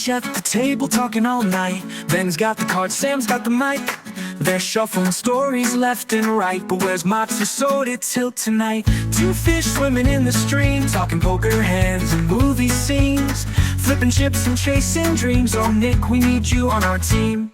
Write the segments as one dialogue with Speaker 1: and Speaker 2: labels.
Speaker 1: fish at the table talking all night. Ben's got the cards, Sam's got the mic. They're shuffling stories left and right, but where's Matsu soda till tonight? Two fish swimming in the stream, talking poker hands and movie scenes, flipping chips and chasing dreams. Oh Nick, we need you on our team.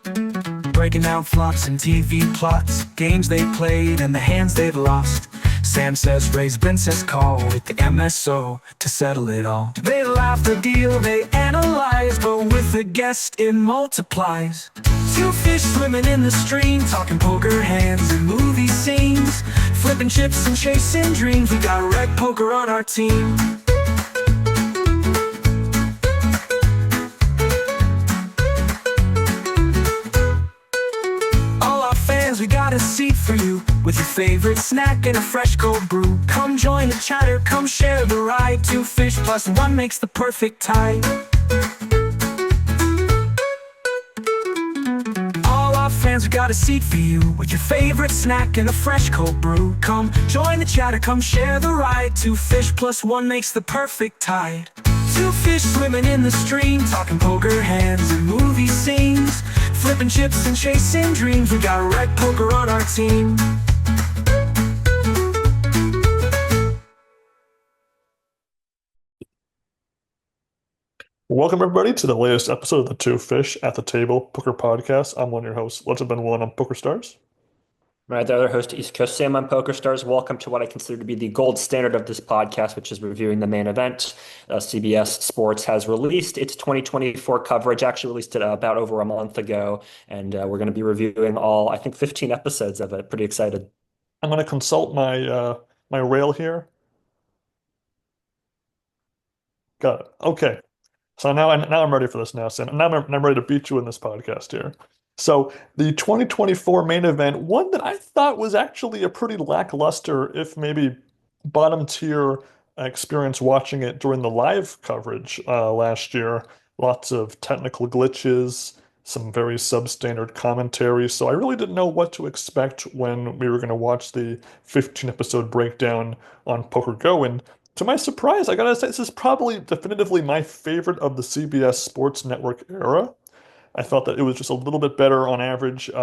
Speaker 1: Breaking down plots and TV plots, games they played and the hands they've lost. Sam says raise, Ben says call, with the MSO to settle it all. They laugh, they deal, they analyze, but with a guest it multiplies. Two fish swimming in the stream, talking poker hands and movie scenes, flipping chips and chasing dreams. We got rec poker on our team. We got a seat for you, with your favorite snack and a fresh cold brew. Come join the chatter, come share the ride. Two fish plus one makes the perfect tide. All our fans, we got a seat for you, with your favorite snack and a fresh cold brew. Come join the chatter, come share the ride. Two fish plus one makes the perfect tide. Two fish swimming in the stream, talking poker hands and movie scenes, flipping chips and chasing dreams. We got rec poker on our team.
Speaker 2: Welcome everybody to the latest episode of the Two Fish at the Table Poker Podcast. I'm one of your hosts, Let's Have Been One on PokerStars.
Speaker 3: Right, the other host, East Coast Sam on PokerStars. Welcome to what I consider to be the gold standard of this podcast, which is reviewing the main event. CBS Sports has released its 2024 coverage, actually released it about over a month ago, and we're going to be reviewing all, I think, 15 episodes of it. Pretty excited.
Speaker 2: I'm going to consult my rail here. Got it. Okay. So now I'm ready for this now, Sam. Now I'm ready to beat you in this podcast here. So the 2024 main event, one that I thought was actually a pretty lackluster, if maybe bottom tier experience watching it during the live coverage last year. Lots of technical glitches, some very substandard commentary. So I really didn't know what to expect when we were going to watch the 15 episode breakdown on Poker Go. And to my surprise, I gotta say, this is probably definitively my favorite of the CBS Sports Network era. I felt that it was just a little bit better on average. It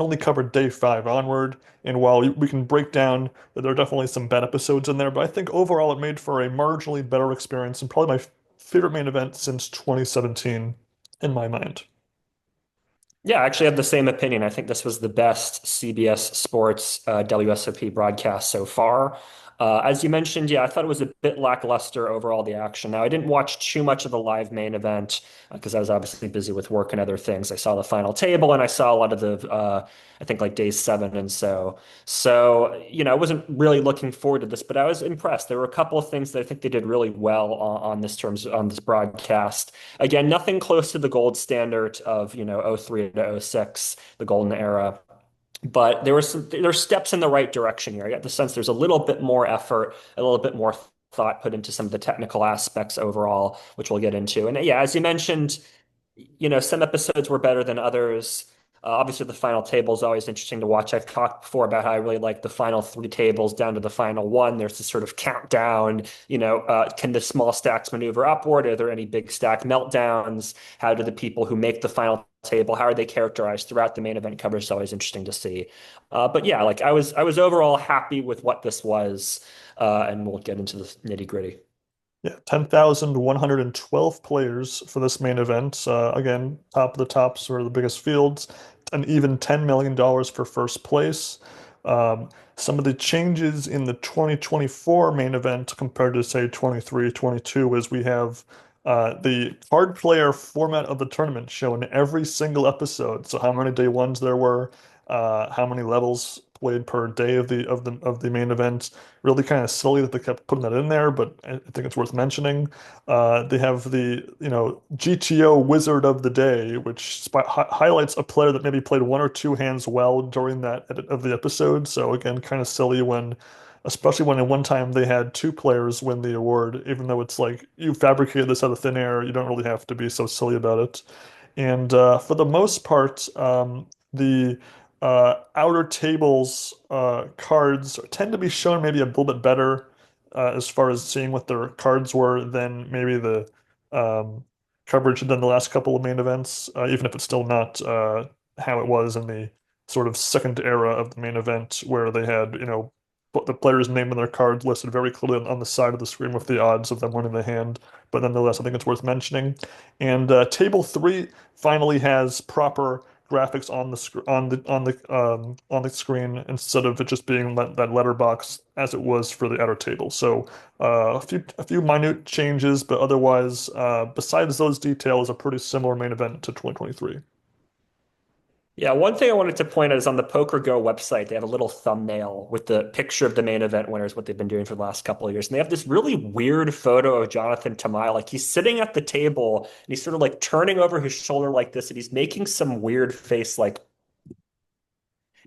Speaker 2: only covered day 5 onward, and while we can break down that there are definitely some bad episodes in there, but I think overall it made for a marginally better experience and probably my favorite main event since 2017 in my mind.
Speaker 3: Yeah, I actually have the same opinion. I think this was the best CBS Sports WSOP broadcast so far. As you mentioned, yeah, I thought it was a bit lackluster overall, the action. Now, I didn't watch too much of the live main event because I was obviously busy with work and other things. I saw the final table and I saw a lot of the, I think like day 7 and so. So, I wasn't really looking forward to this, but I was impressed. There were a couple of things that I think they did really well on this broadcast. Again, nothing close to the gold standard of, '03 to '06, the golden era. But there's steps in the right direction here. I got the sense there's a little bit more effort, a little bit more thought put into some of the technical aspects overall, which we'll get into. And yeah, as you mentioned, some episodes were better than others. Obviously, the final table is always interesting to watch. I've talked before about how I really like the final 3 tables down to the final one. There's this sort of countdown. Can the small stacks maneuver upward? Are there any big stack meltdowns? How do the people who make the final table, how are they characterized throughout the main event coverage? Is always interesting to see. But yeah, like I was overall happy with what this was, and we'll get into the nitty gritty.
Speaker 2: Yeah, 10,112 players for this main event. Again, top of the tops for the biggest fields, and even $10 million for first place. Some of the changes in the 2024 main event compared to, say, 23, 22 is we have the card player format of the tournament shown every single episode. So how many day ones there were, how many levels played per day of the main event. Really kind of silly that they kept putting that in there, but I think it's worth mentioning. They have the GTO Wizard of the Day, which highlights a player that maybe played 1 or 2 hands well during that edit of the episode. So again, kind of silly especially when at one time they had 2 players win the award, even though it's like you fabricated this out of thin air, you don't really have to be so silly about it. And for the most part, the outer tables cards tend to be shown maybe a little bit better as far as seeing what their cards were than maybe the coverage than the last couple of main events, even if it's still not how it was in the sort of second era of the main event where they had, the player's name and their cards listed very clearly on the side of the screen with the odds of them winning the hand. But nonetheless, I think it's worth mentioning. And table three finally has proper graphics on the screen instead of it just being that letterbox as it was for the outer table. So a few minute changes, but otherwise, besides those details, a pretty similar main event to 2023.
Speaker 3: Yeah, one thing I wanted to point out is on the Poker Go website, they have a little thumbnail with the picture of the main event winners, what they've been doing for the last couple of years. And they have this really weird photo of Jonathan Tamayo. Like he's sitting at the table and he's sort of like turning over his shoulder like this, and he's making some weird face. Like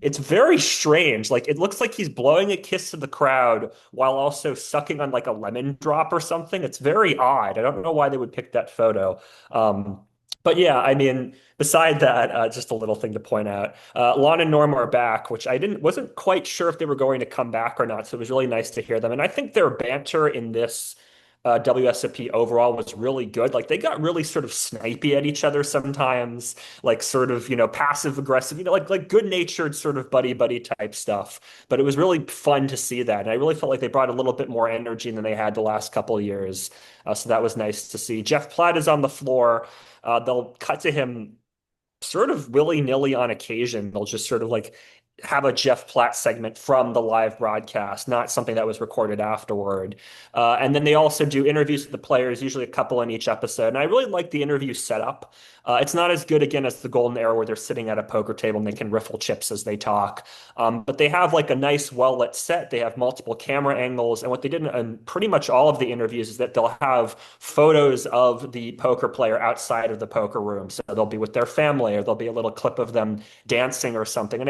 Speaker 3: it's very strange. Like it looks like he's blowing a kiss to the crowd while also sucking on like a lemon drop or something. It's very odd. I don't know why they would pick that photo. But yeah, I mean, beside that, just a little thing to point out. Lon and Norm are back, which I wasn't quite sure if they were going to come back or not. So it was really nice to hear them. And I think their banter in this WSOP overall was really good. Like they got really sort of snipey at each other sometimes, like sort of, passive aggressive, like good-natured sort of buddy type stuff. But it was really fun to see that. And I really felt like they brought a little bit more energy than they had the last couple of years. So that was nice to see. Jeff Platt is on the floor. They'll cut to him sort of willy-nilly on occasion. They'll just sort of like have a Jeff Platt segment from the live broadcast, not something that was recorded afterward. And then they also do interviews with the players, usually a couple in each episode. And I really like the interview setup. It's not as good, again, as the Golden Era where they're sitting at a poker table and they can riffle chips as they talk. But they have like a nice, well-lit set. They have multiple camera angles. And what they did in pretty much all of the interviews is that they'll have photos of the poker player outside of the poker room. So they'll be with their family or there'll be a little clip of them dancing or something. And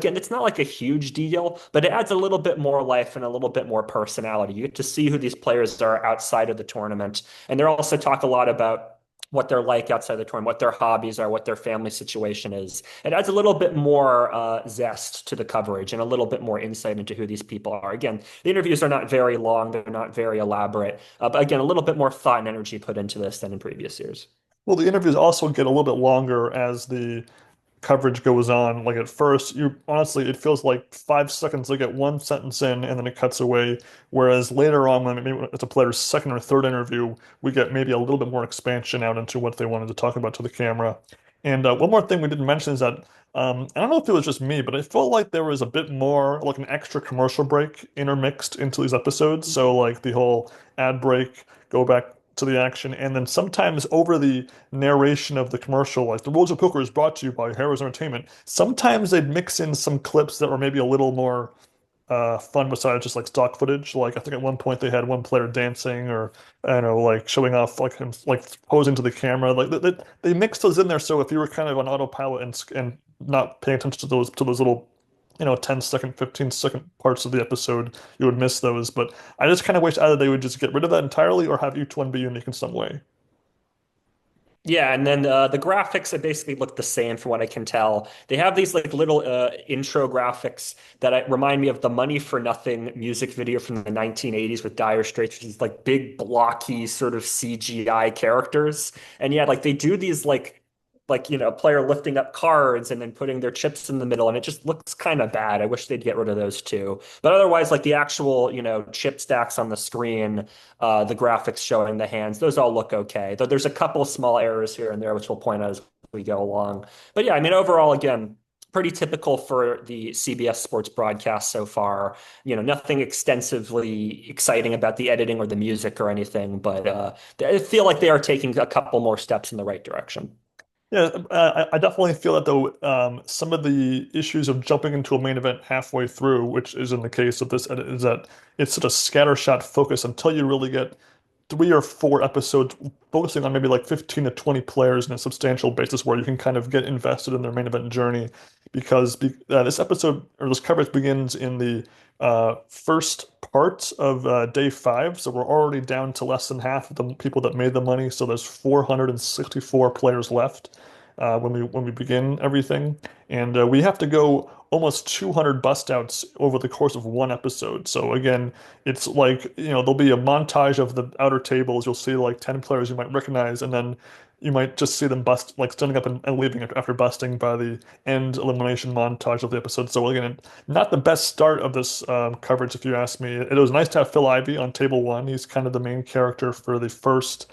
Speaker 3: again, it's not like a huge deal, but it adds a little bit more life and a little bit more personality. You get to see who these players are outside of the tournament. And they also talk a lot about what they're like outside the tournament, what their hobbies are, what their family situation is. It adds a little bit more zest to the coverage and a little bit more insight into who these people are. Again, the interviews are not very long. They're not very elaborate. But again, a little bit more thought and energy put into this than in previous years.
Speaker 2: Well, the interviews also get a little bit longer as the coverage goes on. Like at first, you honestly, it feels like 5 seconds to get one sentence in and then it cuts away. Whereas later on, when maybe it's a player's second or third interview, we get maybe a little bit more expansion out into what they wanted to talk about to the camera. And one more thing we didn't mention is that I don't know if it was just me, but I felt like there was a bit more, like an extra commercial break intermixed into these episodes. So like the whole ad break, go back to the action, and then sometimes over the narration of the commercial, like the Rules of Poker is brought to you by Harrow's Entertainment. Sometimes they'd mix in some clips that were maybe a little more fun besides just like stock footage. Like I think at one point they had one player dancing or I don't know, like showing off like him like posing to the camera. Like they mixed those in there so if you were kind of on autopilot and not paying attention to those little 10-second, 15-second parts of the episode, you would miss those. But I just kind of wish either they would just get rid of that entirely or have each one be unique in some way.
Speaker 3: Yeah, and then the graphics that basically look the same from what I can tell. They have these like little intro graphics that remind me of the Money for Nothing music video from the 1980s with Dire Straits, which is like big blocky sort of CGI characters. And yeah, like they do these a player lifting up cards and then putting their chips in the middle, and it just looks kind of bad. I wish they'd get rid of those too. But otherwise, like the actual, chip stacks on the screen, the graphics showing the hands, those all look okay. Though there's a couple small errors here and there, which we'll point out as we go along. But yeah, I mean, overall, again, pretty typical for the CBS sports broadcast so far. Nothing extensively exciting about the editing or the music or anything, but I feel like they are taking a couple more steps in the right direction.
Speaker 2: Yeah, I definitely feel that though some of the issues of jumping into a main event halfway through, which is in the case of this edit, is that it's such a scattershot focus until you really get 3 or 4 episodes focusing on maybe like 15 to 20 players in a substantial basis where you can kind of get invested in their main event journey. Because this episode or this coverage begins in the first part of day 5, so we're already down to less than half of the people that made the money. So there's 464 players left, when we begin everything, and we have to go almost 200 bust outs over the course of one episode. So again, it's like, there'll be a montage of the outer tables. You'll see like 10 players you might recognize, and then you might just see them bust, like standing up and leaving after busting by the end elimination montage of the episode. So again, not the best start of this coverage, if you ask me. It was nice to have Phil Ivey on table one. He's kind of the main character for the first,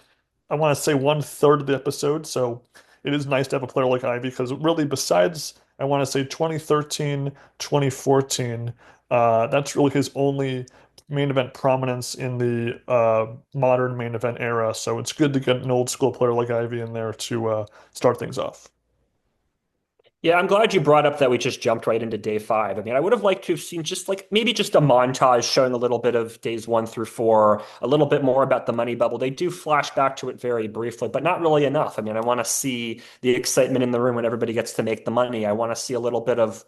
Speaker 2: I want to say, one third of the episode. So it is nice to have a player like Ivey because really, besides, I want to say 2013, 2014, that's really his only main event prominence in the modern main event era. So it's good to get an old school player like Ivy in there to start things off.
Speaker 3: Yeah, I'm glad you brought up that we just jumped right into day five. I mean, I would have liked to have seen just like maybe just a montage showing a little bit of days 1 through 4, a little bit more about the money bubble. They do flash back to it very briefly, but not really enough. I mean, I want to see the excitement in the room when everybody gets to make the money. I want to see a little bit of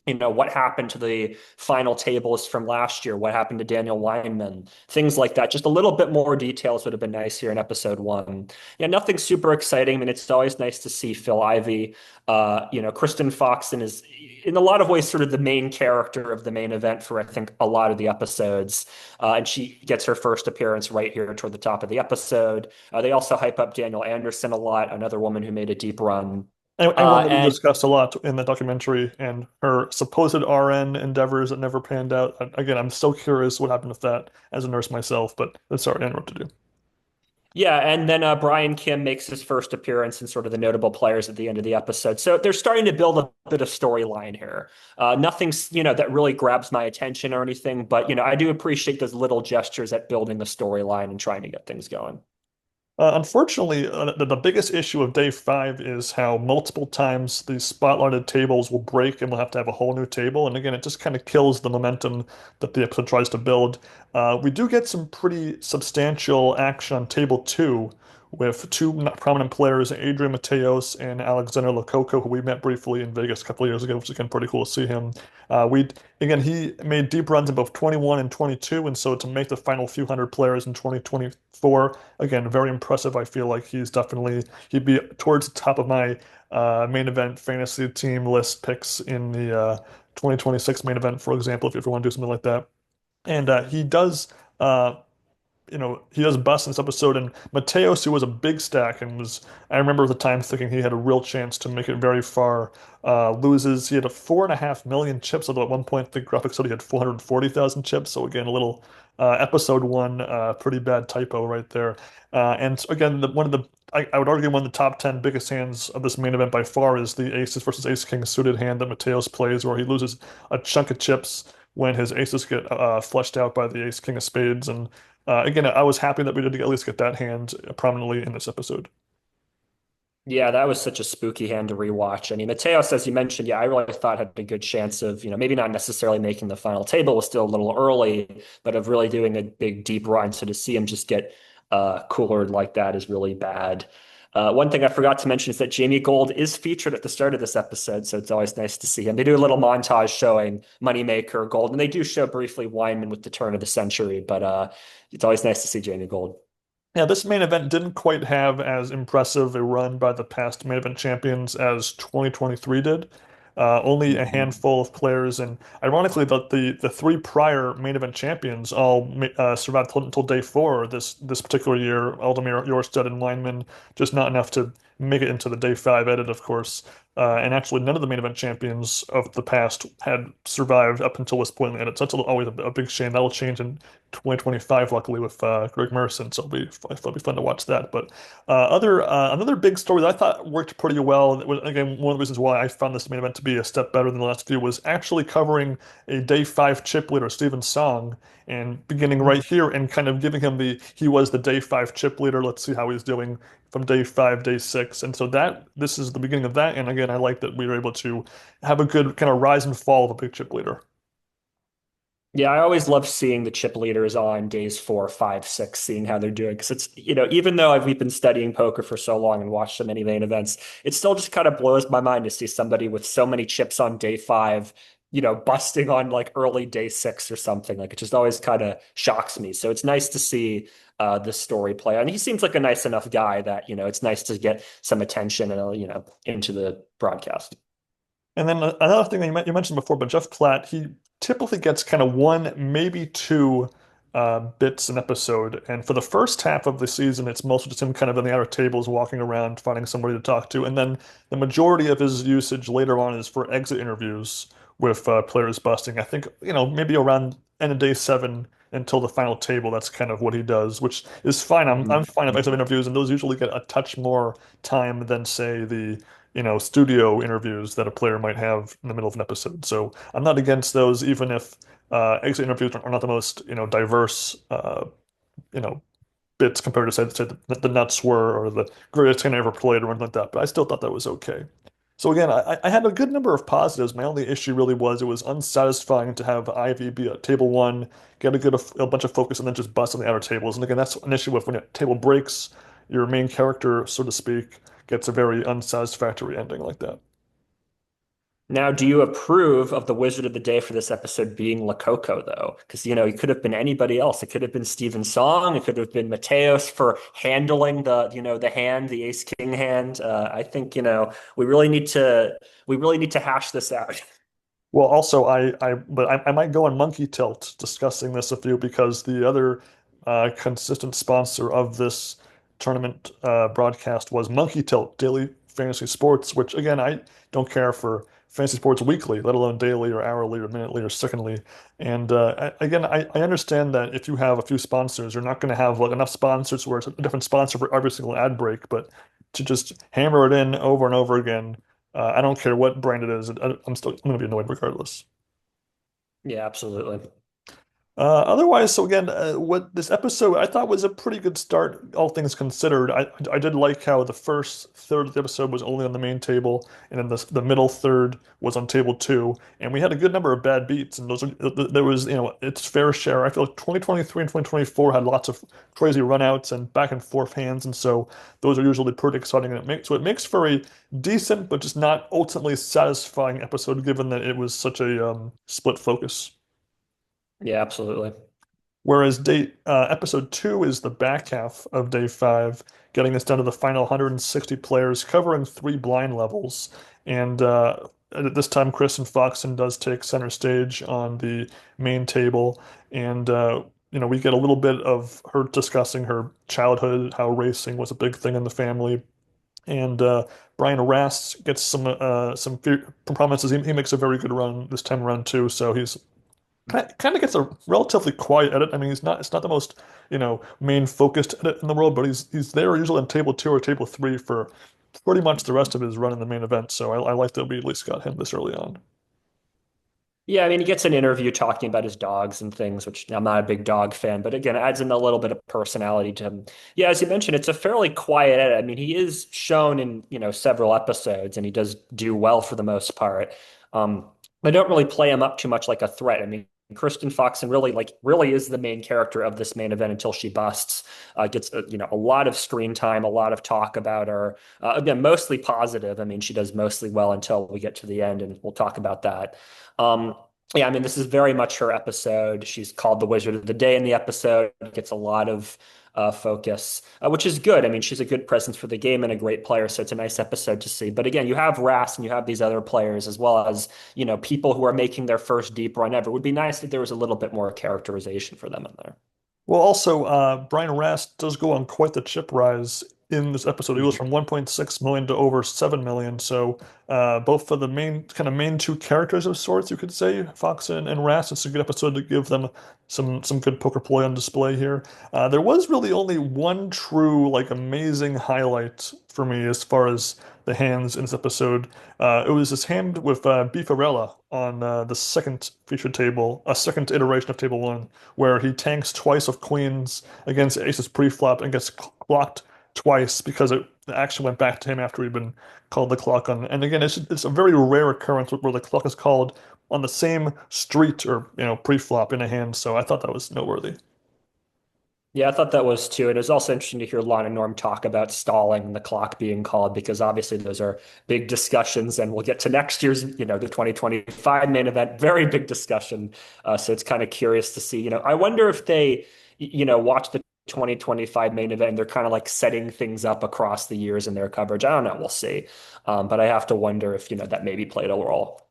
Speaker 3: what happened to the final tables from last year, what happened to Daniel Weinman, things like that. Just a little bit more details would have been nice here in episode one. Yeah, nothing super exciting. I mean, it's always nice to see Phil Ivey. Kristen Foxen is in a lot of ways sort of the main character of the main event for, I think, a lot of the episodes. And she gets her first appearance right here toward the top of the episode. They also hype up Daniel Anderson a lot, another woman who made a deep run.
Speaker 2: And one that we
Speaker 3: And
Speaker 2: discussed a lot in the documentary and her supposed RN endeavors that never panned out. Again, I'm so curious what happened with that as a nurse myself, but that's sorry, I know what to do.
Speaker 3: Yeah, and then Brian Kim makes his first appearance in sort of the notable players at the end of the episode. So they're starting to build a bit of storyline here. Nothing's, that really grabs my attention or anything, but, I do appreciate those little gestures at building the storyline and trying to get things going.
Speaker 2: Unfortunately, the biggest issue of day five is how multiple times these spotlighted tables will break and we'll have to have a whole new table. And again, it just kind of kills the momentum that the episode tries to build. We do get some pretty substantial action on table two with two prominent players, Adrian Mateos and Alexander Lococo, who we met briefly in Vegas a couple of years ago, which is again pretty cool to see him. He made deep runs in both 21 and 22, and so to make the final few hundred players in 2024, again, very impressive. I feel like he'd be towards the top of my main event fantasy team list picks in the 2026 main event, for example, if you ever want to do something like that. And uh, he does bust in this episode. And Mateos, who was a big stack and I remember at the time thinking he had a real chance to make it very far, loses. He had a 4.5 million chips, although at one point the graphics said he had 440,000 chips. So again, a little episode one, pretty bad typo right there. And again, I would argue one of the top 10 biggest hands of this main event by far is the Aces versus Ace King suited hand that Mateos plays, where he loses a chunk of chips when his aces get flushed out by the Ace King of Spades. And again, I was happy that we did at least get that hand prominently in this episode.
Speaker 3: Yeah, that was such a spooky hand to rewatch. I mean, Mateos, as you mentioned, yeah, I really thought had a good chance of, maybe not necessarily making the final table, was still a little early, but of really doing a big deep run. So to see him just get coolered like that is really bad. One thing I forgot to mention is that Jamie Gold is featured at the start of this episode, so it's always nice to see him. They do a little montage showing Moneymaker, Gold, and they do show briefly Weinman with the turn of the century, but it's always nice to see Jamie Gold.
Speaker 2: Yeah, this main event didn't quite have as impressive a run by the past main event champions as 2023 did. Only a
Speaker 3: Mhm.
Speaker 2: handful of players, and ironically, the three prior main event champions all survived until day four this particular year. Aldemir, Jorstad, and Weinman, just not enough to make it into the day five edit, of course. And actually, none of the main event champions of the past had survived up until this point in the edit. So that's always a big shame. That will change in 2025, luckily, with Greg Merson. So it'll be fun to watch that. But another big story that I thought worked pretty well, that was, again, one of the reasons why I found this main event to be a step better than the last few, was actually covering a day five chip leader, Steven Song, and beginning right here and kind of giving him he was the day five chip leader. Let's see how he's doing from day five, day six. And so this is the beginning of that. And again, I like that we were able to have a good kind of rise and fall of a big chip leader.
Speaker 3: Yeah, I always love seeing the chip leaders on days 4, 5, 6, seeing how they're doing. Because it's, even though we've been studying poker for so long and watched so many main events, it still just kind of blows my mind to see somebody with so many chips on day 5, busting on like early day 6 or something. Like it just always kind of shocks me. So it's nice to see the story play. And he seems like a nice enough guy that, it's nice to get some attention and, into the broadcast.
Speaker 2: And then another thing that you mentioned before, but Jeff Platt, he typically gets kind of one, maybe two bits an episode. And for the first half of the season, it's mostly just him kind of in the outer tables, walking around, finding somebody to talk to. And then the majority of his usage later on is for exit interviews with players busting. I think, maybe around end of day seven until the final table, that's kind of what he does, which is fine. I'm fine with exit interviews, and those usually get a touch more time than, say, the studio interviews that a player might have in the middle of an episode. So I'm not against those, even if exit interviews are not the most, diverse, you know, bits compared to say the nuts were or the greatest thing I ever played or anything like that. But I still thought that was okay. So again, I had a good number of positives. My only issue really was it was unsatisfying to have Ivy be at table one, get a bunch of focus, and then just bust on the outer tables. And again, that's an issue with when a table breaks, your main character, so to speak, gets a very unsatisfactory ending like that.
Speaker 3: Now, do you approve of the Wizard of the Day for this episode being Lakoko, though? Because, it could have been anybody else. It could have been Steven Song. It could have been Mateos for handling the hand, the ace king hand. I think, we really need to hash this out.
Speaker 2: Well, also, but I might go on monkey tilt discussing this with you because the other consistent sponsor of this tournament broadcast was Monkey Tilt Daily Fantasy Sports, which again, I don't care for fantasy sports weekly, let alone daily or hourly or minutely or secondly. And again, I understand that if you have a few sponsors, you're not going to have like enough sponsors where it's a different sponsor for every single ad break, but to just hammer it in over and over again. I don't care what brand it is. I'm going to be annoyed regardless.
Speaker 3: Yeah, absolutely.
Speaker 2: Otherwise, so again, what this episode I thought was a pretty good start, all things considered. I did like how the first third of the episode was only on the main table, and then the middle third was on table two, and we had a good number of bad beats, and there was its fair share. I feel like 2023 and 2024 had lots of crazy runouts and back and forth hands, and so those are usually pretty exciting, and it makes for a decent but just not ultimately satisfying episode, given that it was such a split focus.
Speaker 3: Yeah, absolutely.
Speaker 2: Whereas episode two is the back half of day five, getting us down to the final 160 players, covering three blind levels. And at this time, Kristen Foxen does take center stage on the main table, and we get a little bit of her discussing her childhood, how racing was a big thing in the family. And Brian Rast gets some promises. He makes a very good run this time around too, so he's kind of gets a relatively quiet edit. I mean, it's not the most, main focused edit in the world, but he's there usually on table two or table three for pretty much the rest of his run in the main event. So I like that we at least got him this early on.
Speaker 3: Yeah, I mean, he gets an interview talking about his dogs and things, which I'm not a big dog fan, but again, it adds in a little bit of personality to him. Yeah, as you mentioned, it's a fairly quiet edit. I mean, he is shown in, several episodes and he does do well for the most part. I don't really play him up too much like a threat. I mean, Kristen Foxen really is the main character of this main event until she busts. Gets a lot of screen time, a lot of talk about her. Again, mostly positive. I mean, she does mostly well until we get to the end, and we'll talk about that. Um, yeah, I mean, this is very much her episode. She's called the Wizard of the Day in the episode. Gets a lot of focus, which is good. I mean, she's a good presence for the game and a great player, so it's a nice episode to see. But again, you have Rast and you have these other players as well as, people who are making their first deep run ever. It would be nice if there was a little bit more characterization for them in there.
Speaker 2: Well, also, Brian Rast does go on quite the chip rise in this episode. He goes
Speaker 3: Mhm.
Speaker 2: from 1.6 million to over 7 million. So, both for the main two characters of sorts, you could say, Fox and Rast, it's a good episode to give them some good poker play on display here. There was really only one true, like, amazing highlight for me as far as the hands in this episode. It was this hand with Beefarella on the second featured table, a second iteration of table one, where he tanks twice of queens against aces pre-flop and gets clocked twice because the action went back to him after he'd been called the clock on. And again, it's a very rare occurrence where the clock is called on the same street or pre-flop in a hand. So I thought that was noteworthy.
Speaker 3: Yeah, I thought that was too. It was also interesting to hear Lon and Norm talk about stalling and the clock being called because obviously those are big discussions, and we'll get to next year's, the 2025 main event, very big discussion. So it's kind of curious to see. I wonder if they, watch the 2025 main event. They're kind of like setting things up across the years in their coverage. I don't know. We'll see. But I have to wonder if, that maybe played a role.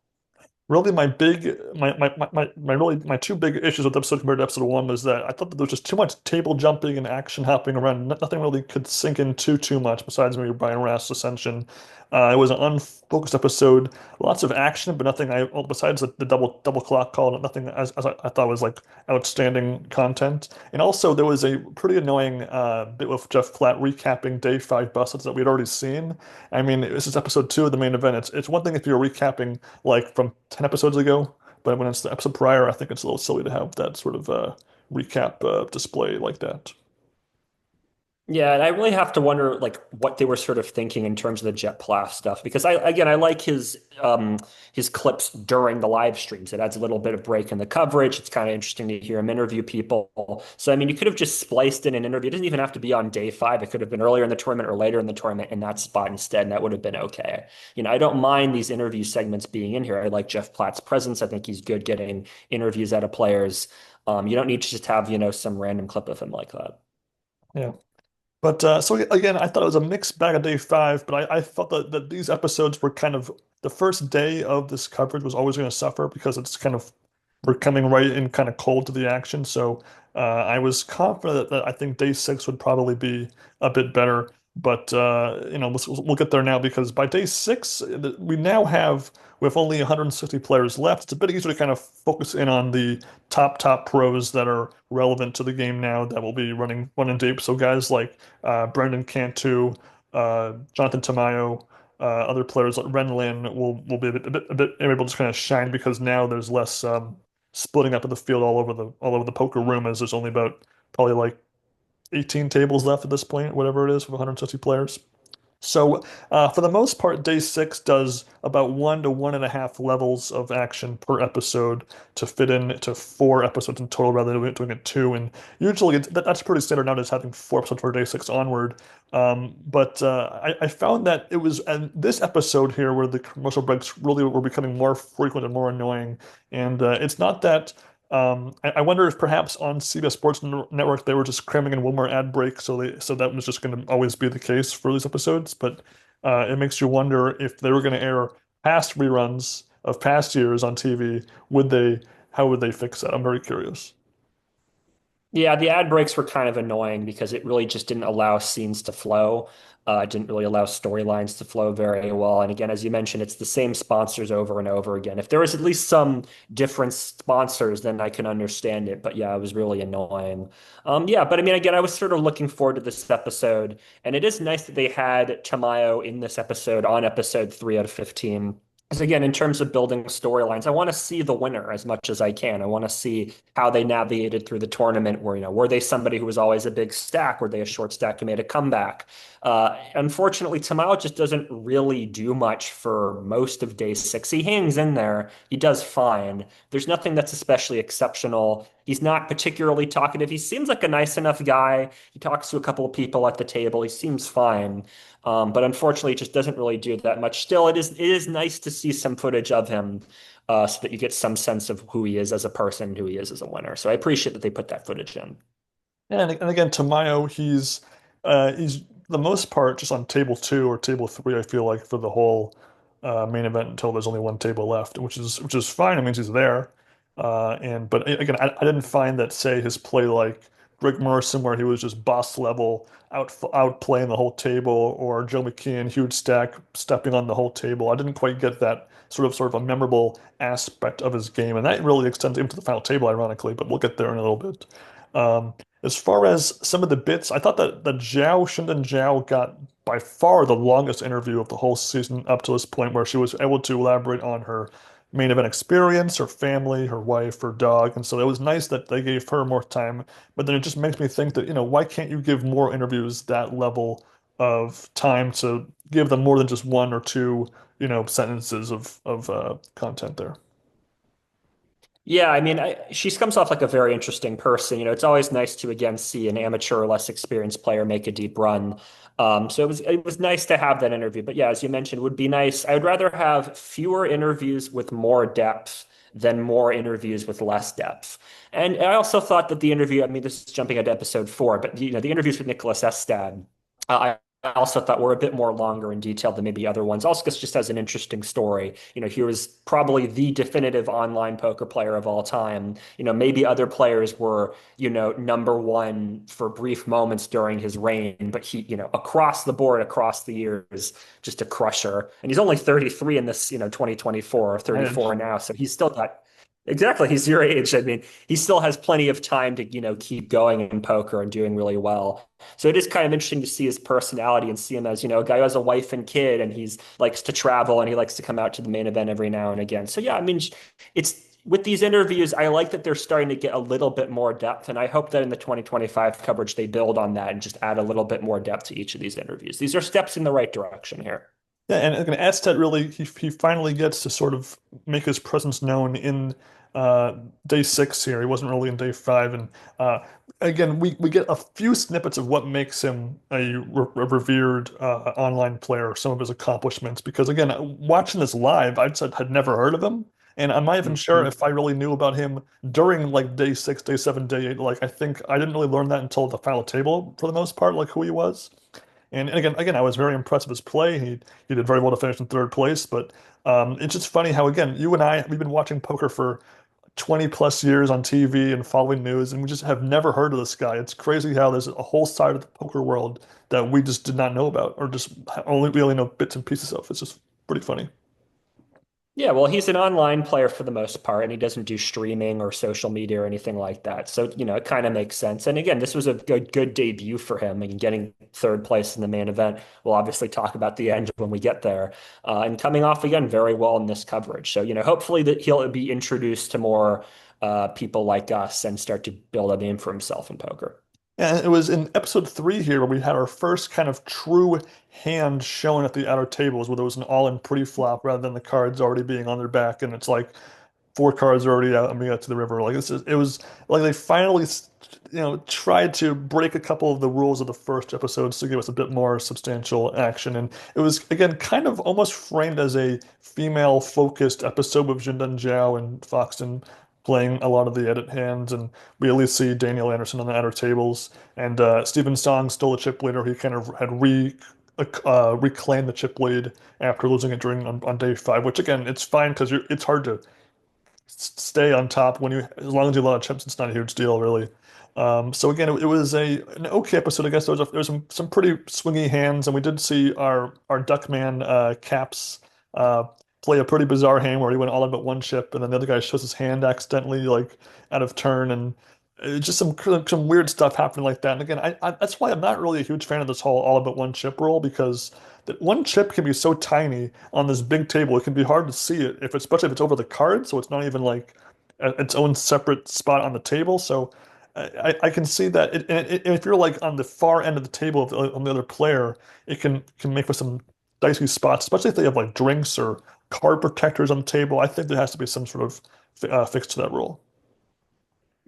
Speaker 2: Really, my two big issues with episode compared to episode one was that I thought that there was just too much table jumping and action hopping around. Nothing really could sink in too much besides maybe Brian Rast's ascension. It was an unfocused episode, lots of action, but nothing. Well, besides the double clock call, nothing as I thought was like outstanding content. And also there was a pretty annoying bit with Jeff Platt recapping day five busts that we'd already seen. I mean, this is episode two of the main event. It's one thing if you're recapping like from 10 episodes ago, but when it's the episode prior, I think it's a little silly to have that sort of recap display like that.
Speaker 3: Yeah, and I really have to wonder like what they were sort of thinking in terms of the Jet Plath stuff because I like his clips during the live streams. It adds a little bit of break in the coverage. It's kind of interesting to hear him interview people. So I mean, you could have just spliced in an interview. It doesn't even have to be on day five. It could have been earlier in the tournament or later in the tournament in that spot instead, and that would have been okay. I don't mind these interview segments being in here. I like Jeff Platt's presence. I think he's good getting interviews out of players. You don't need to just have, some random clip of him like that.
Speaker 2: Yeah. But so again, I thought it was a mixed bag of day five, but I felt that these episodes were kind of the first day of this coverage was always going to suffer because it's kind of we're coming right in kind of cold to the action. So I was confident that I think day six would probably be a bit better. But we'll get there now because by day six, we now have with only 160 players left. It's a bit easier to kind of focus in on the top pros that are relevant to the game now that will be running deep. So guys like Brendan Cantu, Jonathan Tamayo, other players like Ren Lin will be a bit able to kind of shine because now there's less splitting up of the field all over the poker room as there's only about probably like 18 tables left at this point, whatever it is, with 160 players. So, for the most part, day six does about 1 to 1.5 levels of action per episode to fit in to 4 episodes in total rather than doing it two. And usually that's pretty standard nowadays, having 4 episodes for day six onward. But I found that it was and this episode here where the commercial breaks really were becoming more frequent and more annoying. And it's not that. I wonder if perhaps on CBS Sports Network they were just cramming in one more ad break, so that was just going to always be the case for these episodes. But it makes you wonder if they were going to air past reruns of past years on TV, would they? How would they fix that? I'm very curious.
Speaker 3: Yeah, the ad breaks were kind of annoying because it really just didn't allow scenes to flow. It didn't really allow storylines to flow very well. And again, as you mentioned, it's the same sponsors over and over again. If there was at least some different sponsors, then I can understand it. But yeah, it was really annoying. Yeah, but I mean, again, I was sort of looking forward to this episode, and it is nice that they had Tamayo in this episode on episode 3 out of 15. Because again, in terms of building storylines, I want to see the winner as much as I can. I want to see how they navigated through the tournament. Were they somebody who was always a big stack? Were they a short stack who made a comeback? Unfortunately, Tamal just doesn't really do much for most of day six. He hangs in there. He does fine. There's nothing that's especially exceptional. He's not particularly talkative. He seems like a nice enough guy. He talks to a couple of people at the table. He seems fine. But unfortunately, it just doesn't really do that much. Still, it is nice to see some footage of him so that you get some sense of who he is as a person, who he is as a winner. So I appreciate that they put that footage in.
Speaker 2: And again, Tamayo, he's the most part just on table two or table three. I feel like for the whole main event until there's only one table left, which is fine. It means he's there. But again, I didn't find that say his play like Greg Morrison, where he was just boss level outplaying the whole table, or Joe McKeon, huge stack, stepping on the whole table. I didn't quite get that sort of a memorable aspect of his game, and that really extends into the final table, ironically. But we'll get there in a little bit. As far as some of the bits, I thought that the Shindan Zhao got by far the longest interview of the whole season up to this point, where she was able to elaborate on her main event experience, her family, her wife, her dog. And so it was nice that they gave her more time. But then it just makes me think that, why can't you give more interviews that level of time to give them more than just one or two, sentences of content there?
Speaker 3: Yeah, I mean, she comes off like a very interesting person. It's always nice to again see an amateur or less experienced player make a deep run. So it was nice to have that interview. But yeah, as you mentioned, it would be nice. I would rather have fewer interviews with more depth than more interviews with less depth. And I also thought that the interview, I mean, this is jumping into episode 4, but the interviews with Niklas Astedt, I also thought were a bit more longer and detailed than maybe other ones. Also, just as an interesting story. He was probably the definitive online poker player of all time. Maybe other players were, number one for brief moments during his reign, but he, across the board, across the years, just a crusher. And he's only 33 in this, 2024 or 34 now. So he's still got exactly. He's your age. I mean, he still has plenty of time to, keep going in poker and doing really well. So it is kind of interesting to see his personality and see him as, a guy who has a wife and kid and he's likes to travel and he likes to come out to the main event every now and again. So yeah, I mean, it's with these interviews, I like that they're starting to get a little bit more depth. And I hope that in the 2025 coverage, they build on that and just add a little bit more depth to each of these interviews. These are steps in the right direction here.
Speaker 2: Yeah, and again, Astedt really he finally gets to sort of make his presence known in day 6 here. He wasn't really in day 5, and again, we get a few snippets of what makes him a revered online player, some of his accomplishments. Because again, watching this live, I said had never heard of him, and I'm not even sure
Speaker 3: Mhm.
Speaker 2: if I really knew about him during like day 6, day 7, day 8. Like I think I didn't really learn that until the final table for the most part, like who he was. And again, I was very impressed with his play. He did very well to finish in 3rd place. But it's just funny how again, you and I we've been watching poker for 20 plus years on TV and following news, and we just have never heard of this guy. It's crazy how there's a whole side of the poker world that we just did not know about, or just only we only know bits and pieces of. It's just pretty funny.
Speaker 3: Yeah, well, he's an online player for the most part, and he doesn't do streaming or social media or anything like that. So, it kind of makes sense. And again, this was a good debut for him and getting 3rd place in the main event. We'll obviously talk about the end when we get there. And coming off again very well in this coverage. So, hopefully that he'll be introduced to more people like us and start to build a name for himself in poker.
Speaker 2: And it was in episode 3 here where we had our first kind of true hand shown at the outer tables, where there was an all-in pre-flop rather than the cards already being on their back, and it's like 4 cards are already out and we got to the river. Like it was like they finally, tried to break a couple of the rules of the first episodes to give us a bit more substantial action. And it was again kind of almost framed as a female-focused episode with Jindan Zhao and Foxen playing a lot of the edit hands, and we at least see Daniel Anderson on the outer tables. And Stephen Song stole a chip leader. He kind of had reclaimed the chip lead after losing it during on day 5, which again, it's fine because it's hard to stay on top when you as long as you allow chips. It's not a huge deal really. So again, it was an okay episode. I guess there was some pretty swingy hands, and we did see our Duckman Caps play a pretty bizarre hand where he went all in but one chip, and then the other guy shows his hand accidentally like out of turn, and just some weird stuff happening like that. And again, that's why I'm not really a huge fan of this whole all but one chip rule, because that one chip can be so tiny on this big table, it can be hard to see it if especially if it's over the card, so it's not even like its own separate spot on the table. So I can see that and if you're like on the far end of the table on the other player, it can make for some dicey spots, especially if they have like drinks or card protectors on the table. I think there has to be some sort of fix to that rule.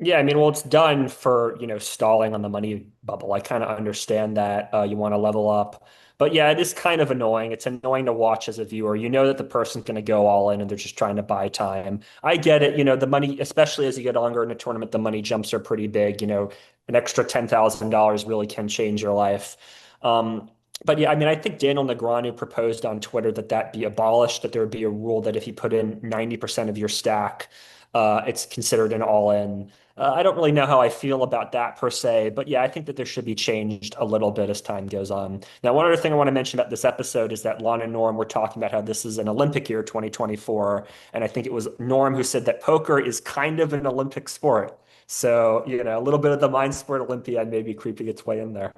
Speaker 3: Yeah, I mean, well, it's done for, stalling on the money bubble. I kind of understand that you want to level up. But yeah, it is kind of annoying. It's annoying to watch as a viewer. You know that the person's going to go all in and they're just trying to buy time. I get it. The money, especially as you get longer in a tournament, the money jumps are pretty big. An extra $10,000 really can change your life. But yeah, I mean, I think Daniel Negreanu proposed on Twitter that that be abolished, that there would be a rule that if you put in 90% of your stack, it's considered an all-in. I don't really know how I feel about that per se, but yeah, I think that there should be changed a little bit as time goes on. Now, one other thing I want to mention about this episode is that Lon and Norm were talking about how this is an Olympic year, 2024, and I think it was Norm who said that poker is kind of an Olympic sport. So, a little bit of the mind sport Olympiad maybe creeping its way in there.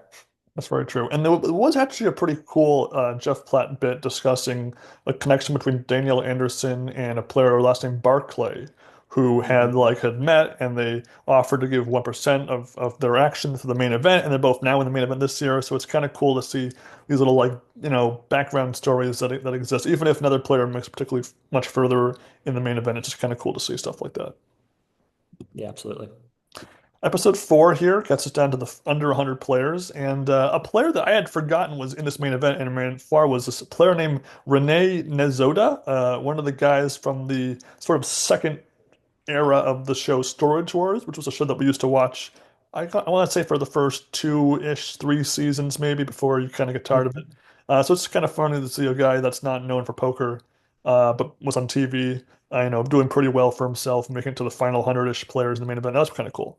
Speaker 2: That's very true. And there was actually a pretty cool Jeff Platt bit discussing a connection between Daniel Anderson and a player last name Barclay, who
Speaker 3: Mhm.
Speaker 2: had met, and they offered to give 1% of their action for the main event, and they're both now in the main event this year. So it's kind of cool to see these little like background stories that exist, even if another player makes particularly much further in the main event. It's just kind of cool to see stuff like that.
Speaker 3: Yeah, absolutely.
Speaker 2: Episode 4 here gets us down to the under 100 players, and a player that I had forgotten was in this main event and ran far was this player named Rene Nezoda, one of the guys from the sort of second era of the show Storage Wars, which was a show that we used to watch. I want to say for the first two-ish, three seasons maybe before you kind of get tired of it. So it's kind of funny to see a guy that's not known for poker, but was on TV, doing pretty well for himself, making it to the final 100-ish players in the main event. That was kind of cool.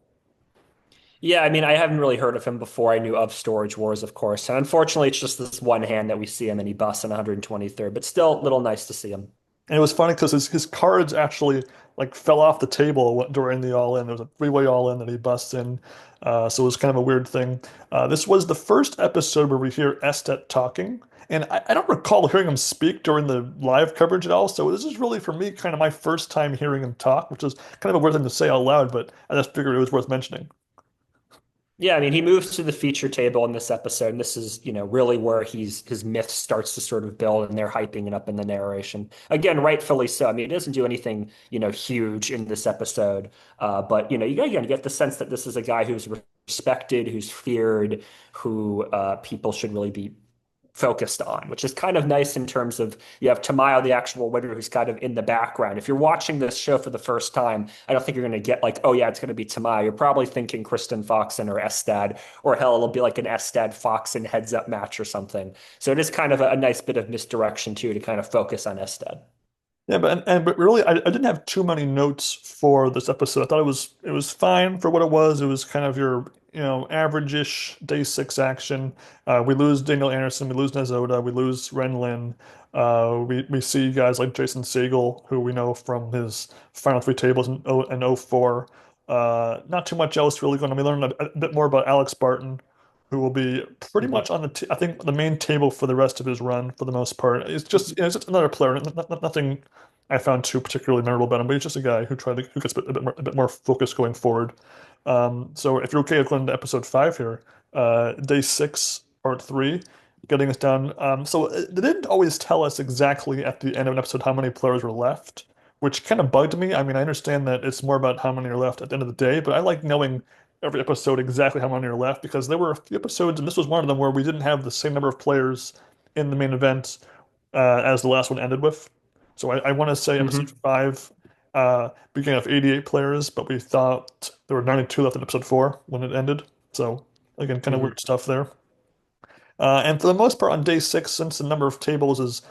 Speaker 3: Yeah, I mean, I haven't really heard of him before. I knew of Storage Wars, of course. And unfortunately, it's just this one hand that we see him and he busts in 123rd, but still a little nice to see him.
Speaker 2: And it was funny because his cards actually like fell off the table during the all in. There was a three-way all in that he busts in. So it was kind of a weird thing. This was the first episode where we hear Astedt talking. And I don't recall hearing him speak during the live coverage at all. So this is really, for me, kind of my first time hearing him talk, which is kind of a weird thing to say out loud, but I just figured it was worth mentioning.
Speaker 3: Yeah, I mean, he moves to the feature table in this episode, and this is, really where his myth starts to sort of build, and they're hyping it up in the narration. Again, rightfully so. I mean, it doesn't do anything, huge in this episode, but you get the sense that this is a guy who's respected, who's feared, who people should really be focused on, which is kind of nice in terms of you have Tamayo, the actual winner, who's kind of in the background. If you're watching this show for the first time, I don't think you're going to get like, oh yeah, it's going to be Tamayo. You're probably thinking Kristen Foxen or Estad, or hell, it'll be like an Estad Foxen heads up match or something. So it is kind of a nice bit of misdirection too to kind of focus on Estad.
Speaker 2: Yeah, but really, I didn't have too many notes for this episode. I thought it was fine for what it was. It was kind of your average-ish day six action. We lose Daniel Anderson, we lose Nazoda, we lose Renlin. We see guys like Jason Segel, who we know from his final three tables in 04. Not too much else really going on. We learned a bit more about Alex Barton, who will be pretty much on I think the main table for the rest of his run for the most part. It's just another player. Nothing I found too particularly memorable about him, but he's just a guy who gets a bit more focused going forward. So if you're okay with going to episode 5 here, day 6, part 3, getting us down. So they didn't always tell us exactly at the end of an episode how many players were left, which kind of bugged me. I mean, I understand that it's more about how many are left at the end of the day, but I like knowing every episode exactly how many are left because there were a few episodes, and this was one of them where we didn't have the same number of players in the main event as the last one ended with. So I want to say episode
Speaker 3: Hmm.
Speaker 2: 5 began with 88 players, but we thought there were 92 left in episode 4 when it ended. So again, kind of
Speaker 3: Hmm.
Speaker 2: weird stuff there. And for the most part, on day 6, since the number of tables is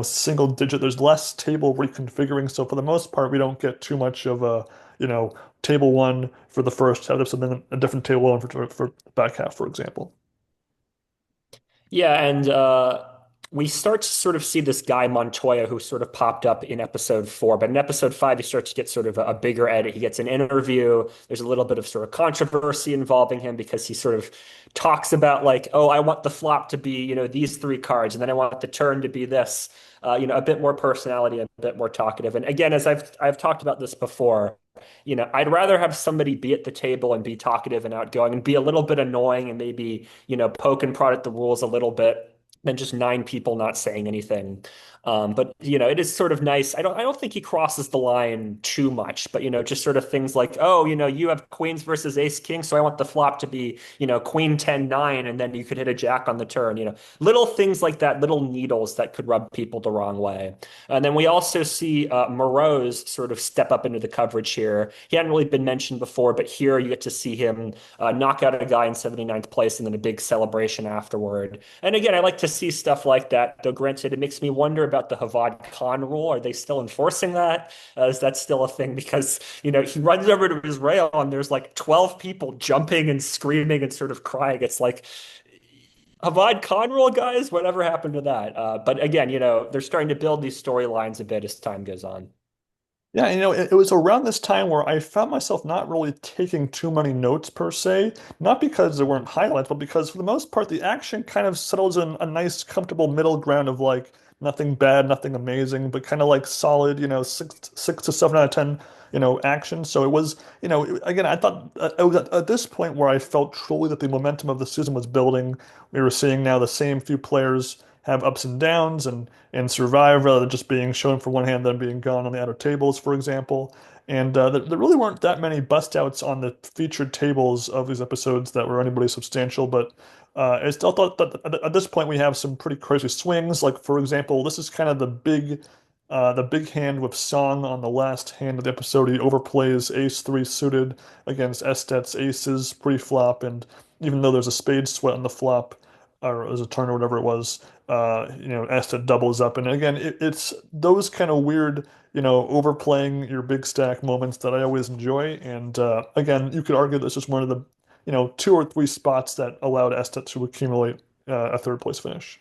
Speaker 2: single digit, there's less table reconfiguring. So for the most part, we don't get too much of a table one for the first half, and then a different table one for the back half, for example.
Speaker 3: Yeah, and we start to sort of see this guy Montoya who sort of popped up in episode 4, but in episode 5 he starts to get sort of a bigger edit. He gets an interview. There's a little bit of sort of controversy involving him because he sort of talks about like, oh, I want the flop to be, these 3 cards, and then I want the turn to be this. A bit more personality, a bit more talkative. And again, as I've talked about this before, I'd rather have somebody be at the table and be talkative and outgoing and be a little bit annoying and maybe, poke and prod at the rules a little bit than just 9 people not saying anything. But it is sort of nice. I don't think he crosses the line too much, but just sort of things like, oh, you have queens versus ace king, so I want the flop to be, queen 10-9, and then you could hit a jack on the turn. Little things like that, little needles that could rub people the wrong way. And then we also see Moreau's sort of step up into the coverage here. He hadn't really been mentioned before, but here you get to see him knock out a guy in 79th place and then a big celebration afterward. And again, I like to see stuff like that, though granted, it makes me wonder about the Havad Khan rule. Are they still enforcing that? Is that still a thing? Because, he runs over to his rail and there's like 12 people jumping and screaming and sort of crying. It's like, Havad Khan rule, guys, whatever happened to that? But again, they're starting to build these storylines a bit as time goes on.
Speaker 2: Yeah, it was around this time where I found myself not really taking too many notes per se, not because there weren't highlights, but because for the most part the action kind of settles in a nice, comfortable middle ground of like nothing bad, nothing amazing, but kind of like solid, 6 to 7 out of 10, action. So it was, again, I thought it was at this point where I felt truly that the momentum of the season was building. We were seeing now the same few players have ups and downs and survive rather than just being shown for one hand then being gone on the outer tables, for example. And there really weren't that many bust outs on the featured tables of these episodes that were anybody substantial, but I still thought that at this point we have some pretty crazy swings. Like, for example, this is kind of the big The big hand with Song on the last hand of the episode. He overplays ace three suited against Ested's aces pre-flop, and even though there's a spade sweat on the flop, or there's a turn or whatever it was, Ested doubles up. And again, it's those kind of weird, overplaying your big stack moments that I always enjoy. And again, you could argue this is one of the, two or three spots that allowed Estet to accumulate a third place finish.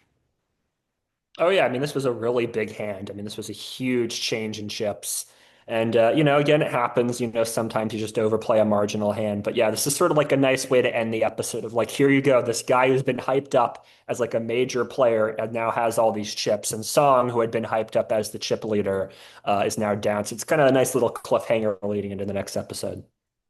Speaker 3: Oh yeah, I mean this was a really big hand. I mean this was a huge change in chips. And again, it happens, sometimes you just overplay a marginal hand. But yeah, this is sort of like a nice way to end the episode of like, here you go, this guy who's been hyped up as like a major player and now has all these chips. And Song, who had been hyped up as the chip leader, is now down. So it's kind of a nice little cliffhanger leading into the next episode.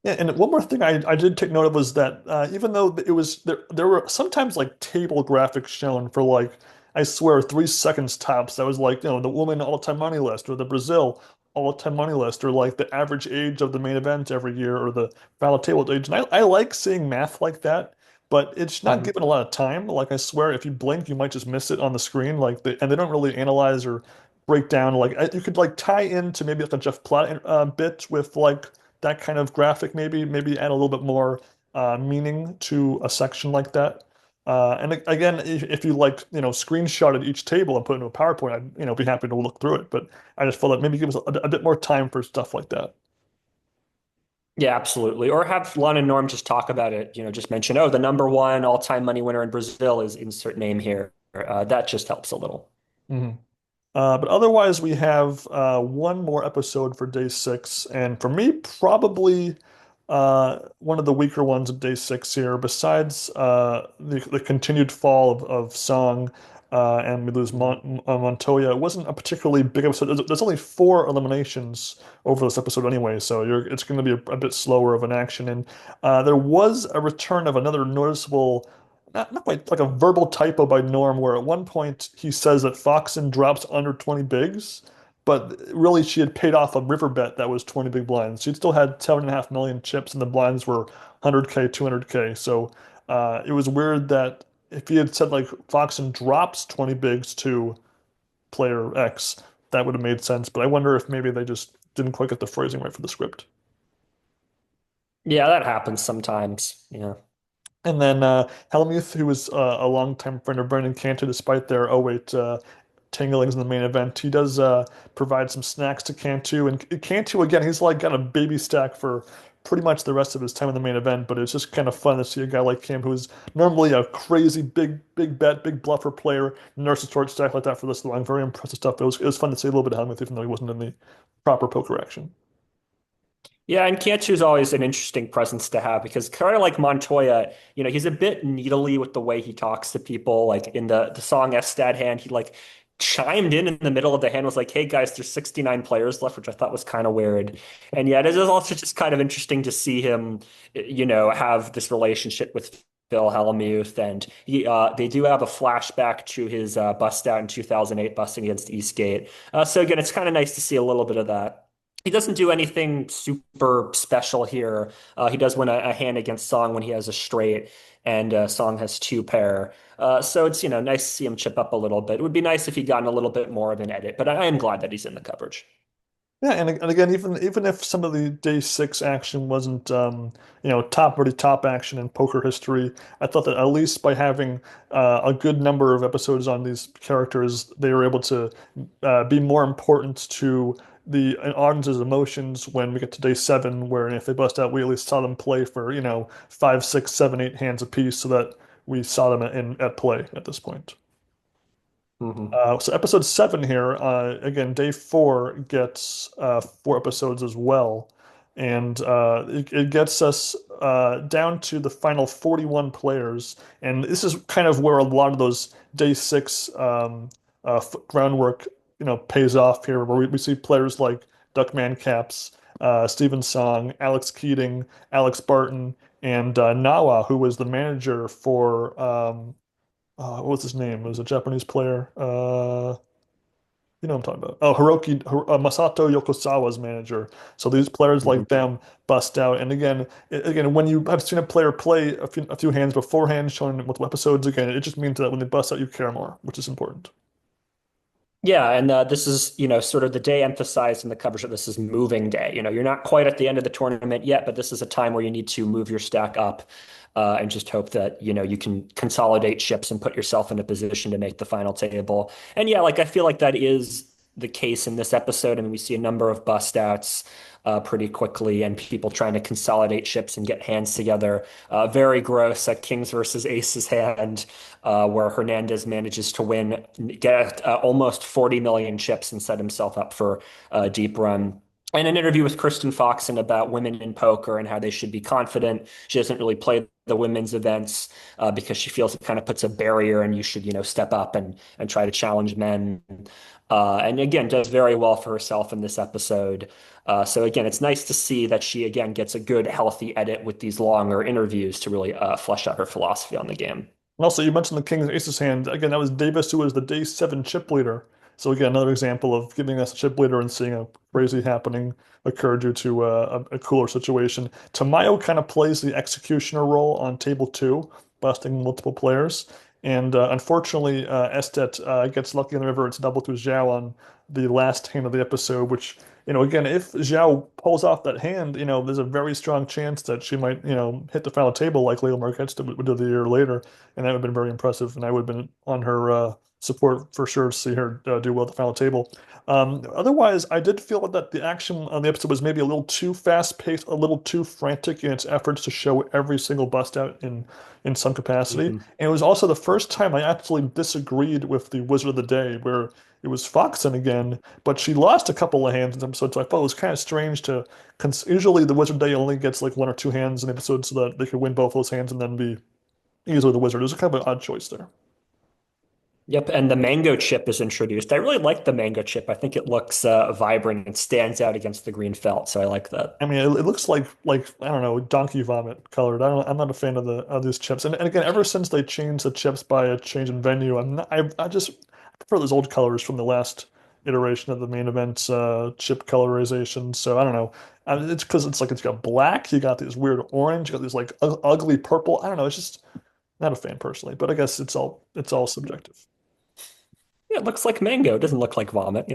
Speaker 2: Yeah, and one more thing I did take note of was that even though it was there were sometimes like table graphics shown for like I swear 3 seconds tops. That was like the woman all-time money list or the Brazil all-time money list or like the average age of the main event every year or the final table age. And I like seeing math like that, but it's not
Speaker 3: Mhm.
Speaker 2: given a lot of time. Like I swear, if you blink, you might just miss it on the screen. And they don't really analyze or break down. Like you could like tie into maybe like a Jeff Platt bit with like that kind of graphic, maybe add a little bit more meaning to a section like that. And again, if you like, screenshotted each table and put it into a PowerPoint, I'd, be happy to look through it. But I just felt like maybe give us a bit more time for stuff like that.
Speaker 3: Yeah, absolutely. Or have Lon and Norm just talk about it, just mention, oh, the number one all-time money winner in Brazil is insert name here. That just helps a little.
Speaker 2: Mhm. But otherwise, we have one more episode for day six, and for me, probably one of the weaker ones of day six here. Besides the continued fall of Song, and we lose Montoya, it wasn't a particularly big episode. There's only four eliminations over this episode anyway, so it's going to be a bit slower of an action. And there was a return of another noticeable not quite like a verbal typo by Norm, where at one point he says that Foxen drops under 20 bigs, but really she had paid off a river bet that was 20 big blinds. She'd still had 7.5 million chips, and the blinds were 100K, 200K. So it was weird that if he had said like Foxen drops 20 bigs to player X, that would have made sense. But I wonder if maybe they just didn't quite get the phrasing right for the script.
Speaker 3: Yeah, that happens sometimes. Yeah.
Speaker 2: And then Helmuth, who was a longtime friend of Brendan Cantu, despite their 08 tanglings in the main event, he does provide some snacks to Cantu. And Cantu, again, he's like got a baby stack for pretty much the rest of his time in the main event. But it's just kind of fun to see a guy like him, who's normally a crazy big bet, big bluffer player, nurse a short stack like that for this long. Very impressive stuff. It was fun to see a little bit of Helmuth, even though he wasn't in the proper poker action.
Speaker 3: Yeah, and Cantu's always an interesting presence to have because kind of like Montoya, he's a bit needly with the way he talks to people. Like in the song Estad hand, he like chimed in the middle of the hand, was like, "Hey guys, there's 69 players left," which I thought was kind of weird. And yet it is also just kind of interesting to see him, have this relationship with Phil Hellmuth, and they do have a flashback to his bust out in 2008, busting against Eastgate. So again, it's kind of nice to see a little bit of that. He doesn't do anything super special here. He does win a hand against Song when he has a straight, and Song has two pair. So it's nice to see him chip up a little bit. It would be nice if he gotten a little bit more of an edit, but I am glad that he's in the coverage.
Speaker 2: Yeah, and again, even if some of the day six action wasn't really top action in poker history, I thought that at least by having a good number of episodes on these characters, they were able to be more important to the audience's emotions when we get to day seven, where if they bust out, we at least saw them play for, 5, 6, 7, 8 hands apiece, so that we saw them at play at this point.
Speaker 3: Hmm.
Speaker 2: So episode seven here, again, day four gets four episodes as well, and it gets us down to the final 41 players, and this is kind of where a lot of those day six groundwork, pays off here, where we see players like Duckman Caps, Stephen Song, Alex Keating, Alex Barton, and Nawa, who was the manager for what was his name? It was a Japanese player. You know what I'm talking about. Oh, Masato Yokosawa's manager. So these players
Speaker 3: Hmm.
Speaker 2: like them bust out. And again, when you have seen a player play a few hands beforehand, showing multiple episodes, again, it just means that when they bust out, you care more, which is important.
Speaker 3: Yeah, and this is, sort of the day emphasized in the coverage that this is moving day. You're not quite at the end of the tournament yet, but this is a time where you need to move your stack up and just hope that, you can consolidate chips and put yourself in a position to make the final table. And yeah, like I feel like that is the case in this episode. I mean, we see a number of bust outs pretty quickly and people trying to consolidate chips and get hands together. Very gross, a Kings versus Aces hand where Hernandez manages to win, get almost 40 million chips and set himself up for a deep run. And an interview with Kristen Foxen about women in poker and how they should be confident. She doesn't really play the women's events because she feels it kind of puts a barrier and you should, step up and try to challenge men. And again, does very well for herself in this episode. So again, it's nice to see that she again gets a good, healthy edit with these longer interviews to really flesh out her philosophy on the game.
Speaker 2: And also, you mentioned the King's Aces hand. Again, that was Davis, who was the day seven chip leader. So again, another example of giving us a chip leader and seeing a crazy happening occur due to a cooler situation. Tamayo kind of plays the executioner role on table two, busting multiple players. And unfortunately, Estet gets lucky in the river. It's double to Zhao on the last hand of the episode, which, again, if Zhao pulls off that hand, there's a very strong chance that she might, hit the final table like Leo Marquez would do the year later. And that would have been very impressive. And I would have been on her support for sure to see her do well at the final table. Otherwise, I did feel that the action on the episode was maybe a little too fast-paced, a little too frantic in its efforts to show every single bust out in some capacity.
Speaker 3: Mhm.
Speaker 2: And it was also the first time I actually disagreed with the Wizard of the Day, where it was Foxen again, but she lost a couple of hands in episodes. So I thought it was kind of strange to. Usually, the Wizard of the Day only gets like one or two hands in episodes so that they could win both those hands and then be easily the Wizard. It was kind of an odd choice there.
Speaker 3: Yep, and the mango chip is introduced. I really like the mango chip. I think it looks vibrant and stands out against the green felt, so I like that.
Speaker 2: I mean, it looks like I don't know, donkey vomit colored. I'm not a fan of the of these chips. And again, ever since they changed the chips by a change in venue, I just prefer those old colors from the last iteration of the main event's chip colorization. So I don't know. It's because it's like it's got black, you got this weird orange, you got this like ugly purple. I don't know. It's just not a fan personally, but I guess it's all subjective.
Speaker 3: Yeah, it looks like mango. It doesn't look like vomit.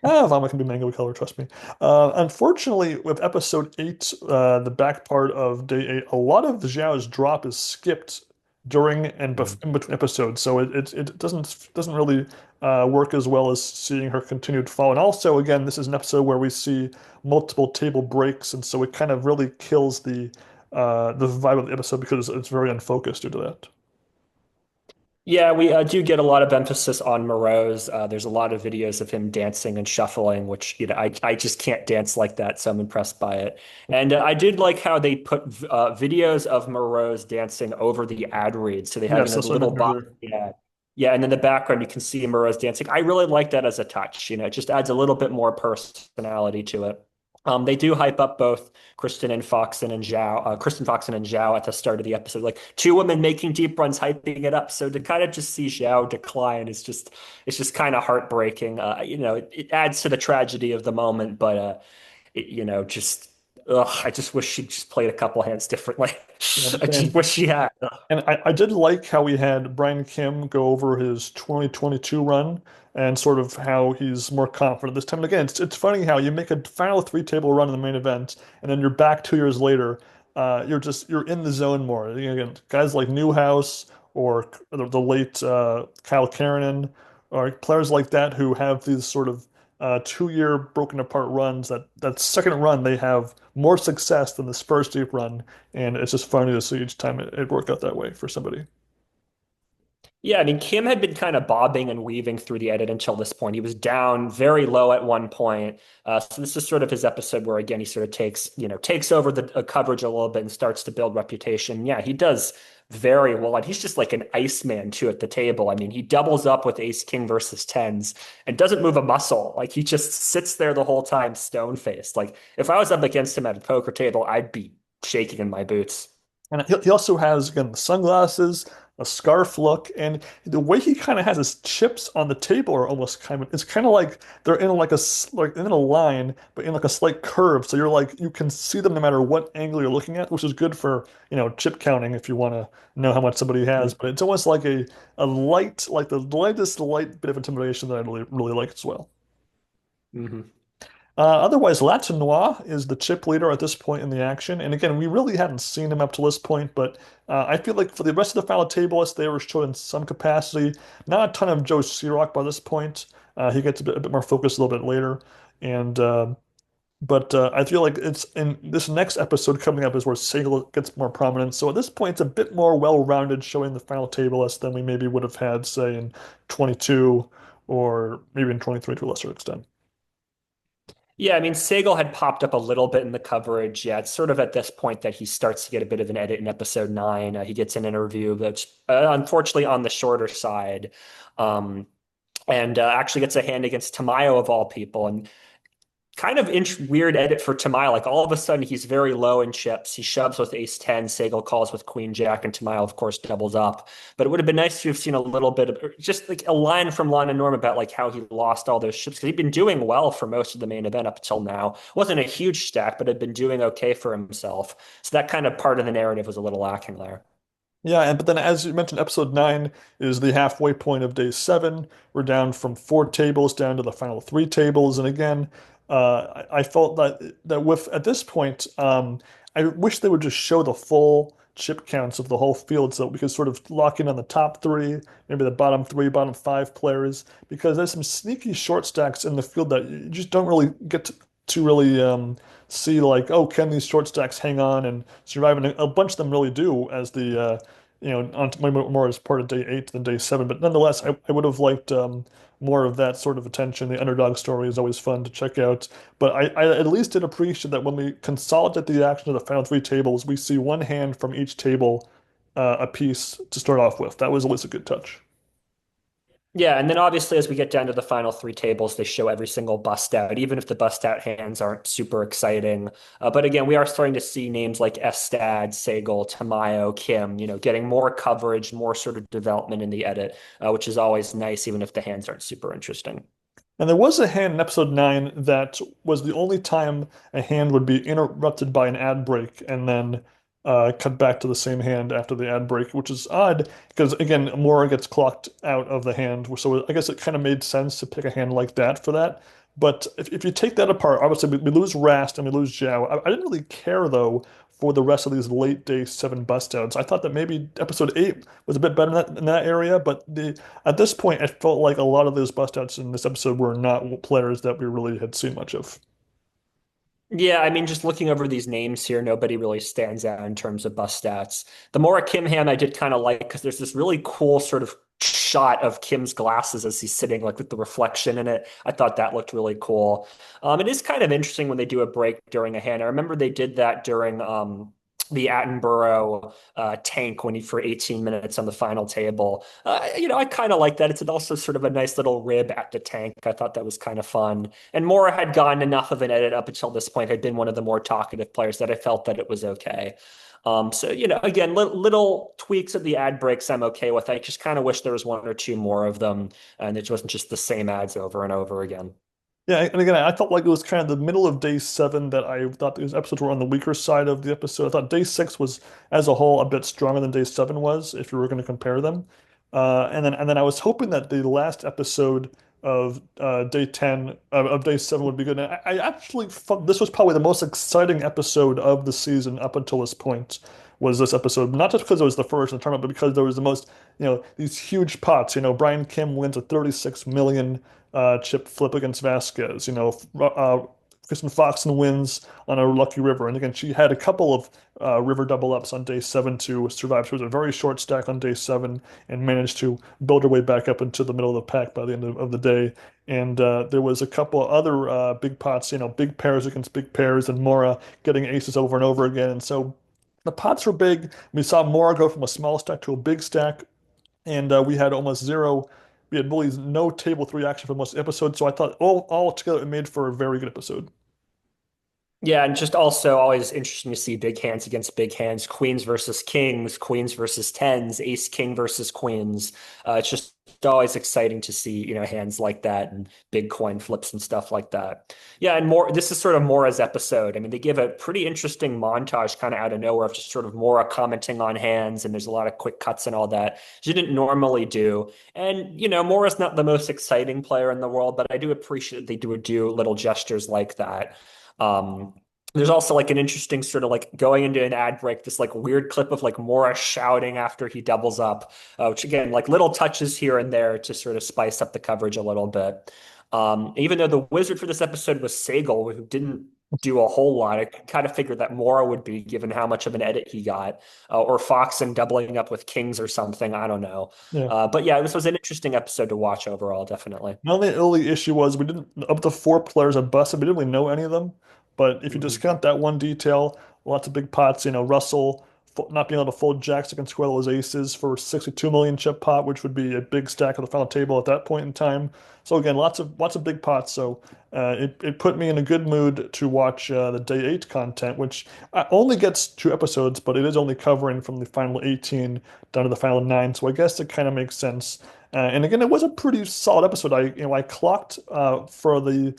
Speaker 2: Ah, vomit can be mango color, trust me. Unfortunately, with episode eight, the back part of day eight, a lot of Zhao's drop is skipped during and in between episodes, so it doesn't really work as well as seeing her continued fall. And also, again, this is an episode where we see multiple table breaks, and so it kind of really kills the vibe of the episode because it's very unfocused due to that.
Speaker 3: Yeah, we do get a lot of emphasis on Moreau's. There's a lot of videos of him dancing and shuffling, which I just can't dance like that, so I'm impressed by it. And I did like how they put videos of Moreau's dancing over the ad reads, so they had
Speaker 2: Yes,
Speaker 3: in a
Speaker 2: that's what I
Speaker 3: little
Speaker 2: meant
Speaker 3: box.
Speaker 2: earlier.
Speaker 3: Yeah, yeah, and in the background you can see Moreau's dancing. I really like that as a touch. It just adds a little bit more personality to it. They do hype up both Kristen Foxen and Zhao at the start of the episode, like two women making deep runs, hyping it up. So to kind of just see Zhao decline it's just kind of heartbreaking. It adds to the tragedy of the moment, but just I just wish she just played a couple hands differently.
Speaker 2: Yeah,
Speaker 3: I just wish she had.
Speaker 2: and I did like how we had Brian Kim go over his 2022 run and sort of how he's more confident this time. And again, it's funny how you make a final three table run in the main event, and then you're back 2 years later. You're in the zone more. Again, guys like Newhouse or the late Kyle Karanen or players like that who have these sort of 2 year broken apart runs. That second run they have more success than this first deep run, and it's just funny to see each time it worked out that way for somebody.
Speaker 3: Yeah, I mean, Kim had been kind of bobbing and weaving through the edit until this point. He was down very low at one point. So this is sort of his episode where, again, he sort of takes over the coverage a little bit and starts to build reputation. Yeah, he does very well. And he's just like an Iceman, too, at the table. I mean, he doubles up with ace king versus tens and doesn't move a muscle. Like, he just sits there the whole time, stone-faced. Like, if I was up against him at a poker table, I'd be shaking in my boots.
Speaker 2: And he also has again the sunglasses, a scarf look, and the way he kind of has his chips on the table are almost it's kind of like they're in like like in a line, but in like a slight curve. So you're like you can see them no matter what angle you're looking at, which is good for, chip counting if you want to know how much somebody has. But it's almost like a light, like the lightest light bit of intimidation that I really like as well.
Speaker 3: Mm-hmm.
Speaker 2: Otherwise, Latinois is the chip leader at this point in the action. And again, we really hadn't seen him up to this point, but I feel like for the rest of the final tablelists, they were showing some capacity. Not a ton of Joe Siroc by this point. He gets a bit more focused a little bit later. And but I feel like it's in this next episode coming up is where Sagal gets more prominent. So at this point, it's a bit more well-rounded, showing the final tablelists than we maybe would have had, say, in 22 or maybe in 23 to a lesser extent.
Speaker 3: Yeah, I mean, Sagal had popped up a little bit in the coverage. Yeah, it's sort of at this point that he starts to get a bit of an edit in episode 9. He gets an interview that's unfortunately on the shorter side, um, and actually gets a hand against Tamayo of all people. And kind of weird edit for Tamayo. Like all of a sudden, he's very low in chips. He shoves with ace 10. Sagal calls with queen jack, and Tamayo, of course, doubles up. But it would have been nice to have seen a little bit of just like a line from Lana Norm about like how he lost all those chips because he'd been doing well for most of the main event up until now. Wasn't a huge stack, but had been doing okay for himself. So that kind of part of the narrative was a little lacking there.
Speaker 2: Yeah, and but then as you mentioned, episode 9 is the halfway point of day 7. We're down from 4 tables down to the final 3 tables, and again, I felt that with at this point, I wish they would just show the full chip counts of the whole field so we could sort of lock in on the top 3, maybe the bottom 3, bottom 5 players, because there's some sneaky short stacks in the field that you just don't really get to really see like, oh, can these short stacks hang on and survive? And a bunch of them really do as on more as part of day 8 than day 7. But nonetheless, I would have liked more of that sort of attention. The underdog story is always fun to check out. But I at least did appreciate that when we consolidate the action of the final 3 tables, we see one hand from each table a piece to start off with. That was always a good touch.
Speaker 3: Yeah, and then obviously as we get down to the final 3 tables, they show every single bust out, even if the bust out hands aren't super exciting. But again, we are starting to see names like Estad, Sagal, Tamayo, Kim, getting more coverage, more sort of development in the edit, which is always nice, even if the hands aren't super interesting.
Speaker 2: And there was a hand in episode 9 that was the only time a hand would be interrupted by an ad break and then cut back to the same hand after the ad break, which is odd because, again, Mora gets clocked out of the hand. So I guess it kind of made sense to pick a hand like that for that. But if you take that apart, obviously we lose Rast and we lose Zhao. I didn't really care, though, for the rest of these late day 7 bust outs. I thought that maybe episode 8 was a bit better in that area, but at this point, I felt like a lot of those bust outs in this episode were not players that we really had seen much of.
Speaker 3: Yeah, I mean, just looking over these names here, nobody really stands out in terms of bust stats. The Mora Kim hand I did kind of like because there's this really cool sort of shot of Kim's glasses as he's sitting like with the reflection in it. I thought that looked really cool. It is kind of interesting when they do a break during a hand. I remember they did that during the Attenborough tank when he for 18 minutes on the final table. I kind of like that. It's also sort of a nice little rib at the tank. I thought that was kind of fun. And Mora had gotten enough of an edit up until this point, had been one of the more talkative players that I felt that it was okay. So, again, little tweaks of the ad breaks I'm okay with. I just kind of wish there was 1 or 2 more of them and it wasn't just the same ads over and over again.
Speaker 2: Yeah, and again, I felt like it was kind of the middle of day 7 that I thought these episodes were on the weaker side of the episode. I thought day 6 was, as a whole, a bit stronger than day 7 was, if you were going to compare them. And then I was hoping that the last episode of day 10 of day 7 would be good. And I actually thought this was probably the most exciting episode of the season up until this point. Was this episode not just because it was the first in the tournament, but because there was the most, these huge pots. Brian Kim wins a 36 million chip flip against Vasquez. Kristen Foxen wins on a lucky river. And again, she had a couple of river double ups on day 7 to survive. She was a very short stack on day 7 and managed to build her way back up into the middle of the pack by the end of the day. And there was a couple other big pots, big pairs against big pairs, and Mora getting aces over and over again. And so the pots were big. We saw Mora go from a small stack to a big stack, and we had almost zero. We had really no table 3 action for most of the episode, so I thought all together it made for a very good episode.
Speaker 3: Yeah, and just also always interesting to see big hands against big hands, queens versus kings, queens versus tens, ace king versus queens. It's just always exciting to see, hands like that and big coin flips and stuff like that. Yeah, and more, this is sort of Mora's episode. I mean, they give a pretty interesting montage kind of out of nowhere of just sort of Mora commenting on hands, and there's a lot of quick cuts and all that she didn't normally do. And, Mora's not the most exciting player in the world, but I do appreciate that they do little gestures like that. Um, there's also like an interesting sort of like going into an ad break, this like weird clip of like Mora shouting after he doubles up, which again, like little touches here and there to sort of spice up the coverage a little bit. Even though the wizard for this episode was Sagal, who didn't do a whole lot, I kind of figured that Mora would be given how much of an edit he got, or Foxen doubling up with Kings or something. I don't know.
Speaker 2: Yeah.
Speaker 3: But yeah, this was an interesting episode to watch overall, definitely.
Speaker 2: My only early issue was we didn't, of the four players at busted, we didn't really know any of them. But if you
Speaker 3: Mhm.
Speaker 2: discount that one detail, lots of big pots, Russell not being able to fold jacks against Coelho's aces for 62 million chip pot, which would be a big stack of the final table at that point in time. So again, lots of big pots. So it put me in a good mood to watch the day eight content, which only gets two episodes, but it is only covering from the final 18 down to the final nine. So I guess it kind of makes sense. And again, it was a pretty solid episode. I clocked for the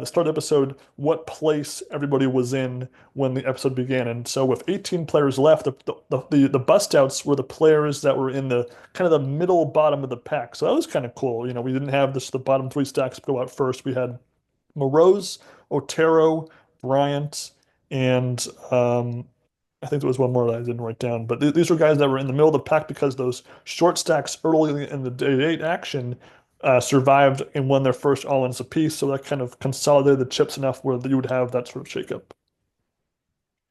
Speaker 2: start of the episode what place everybody was in when the episode began. And so with 18 players left, the bust outs were the players that were in the kind of the middle bottom of the pack. So that was kind of cool. We didn't have the bottom three stacks go out first. We had Morose, Otero, Bryant, and I think there was one more that I didn't write down. But these were guys that were in the middle of the pack because those short stacks early in the day eight action survived and won their first all-ins apiece. So that kind of consolidated the chips enough where you would have that sort of shakeup.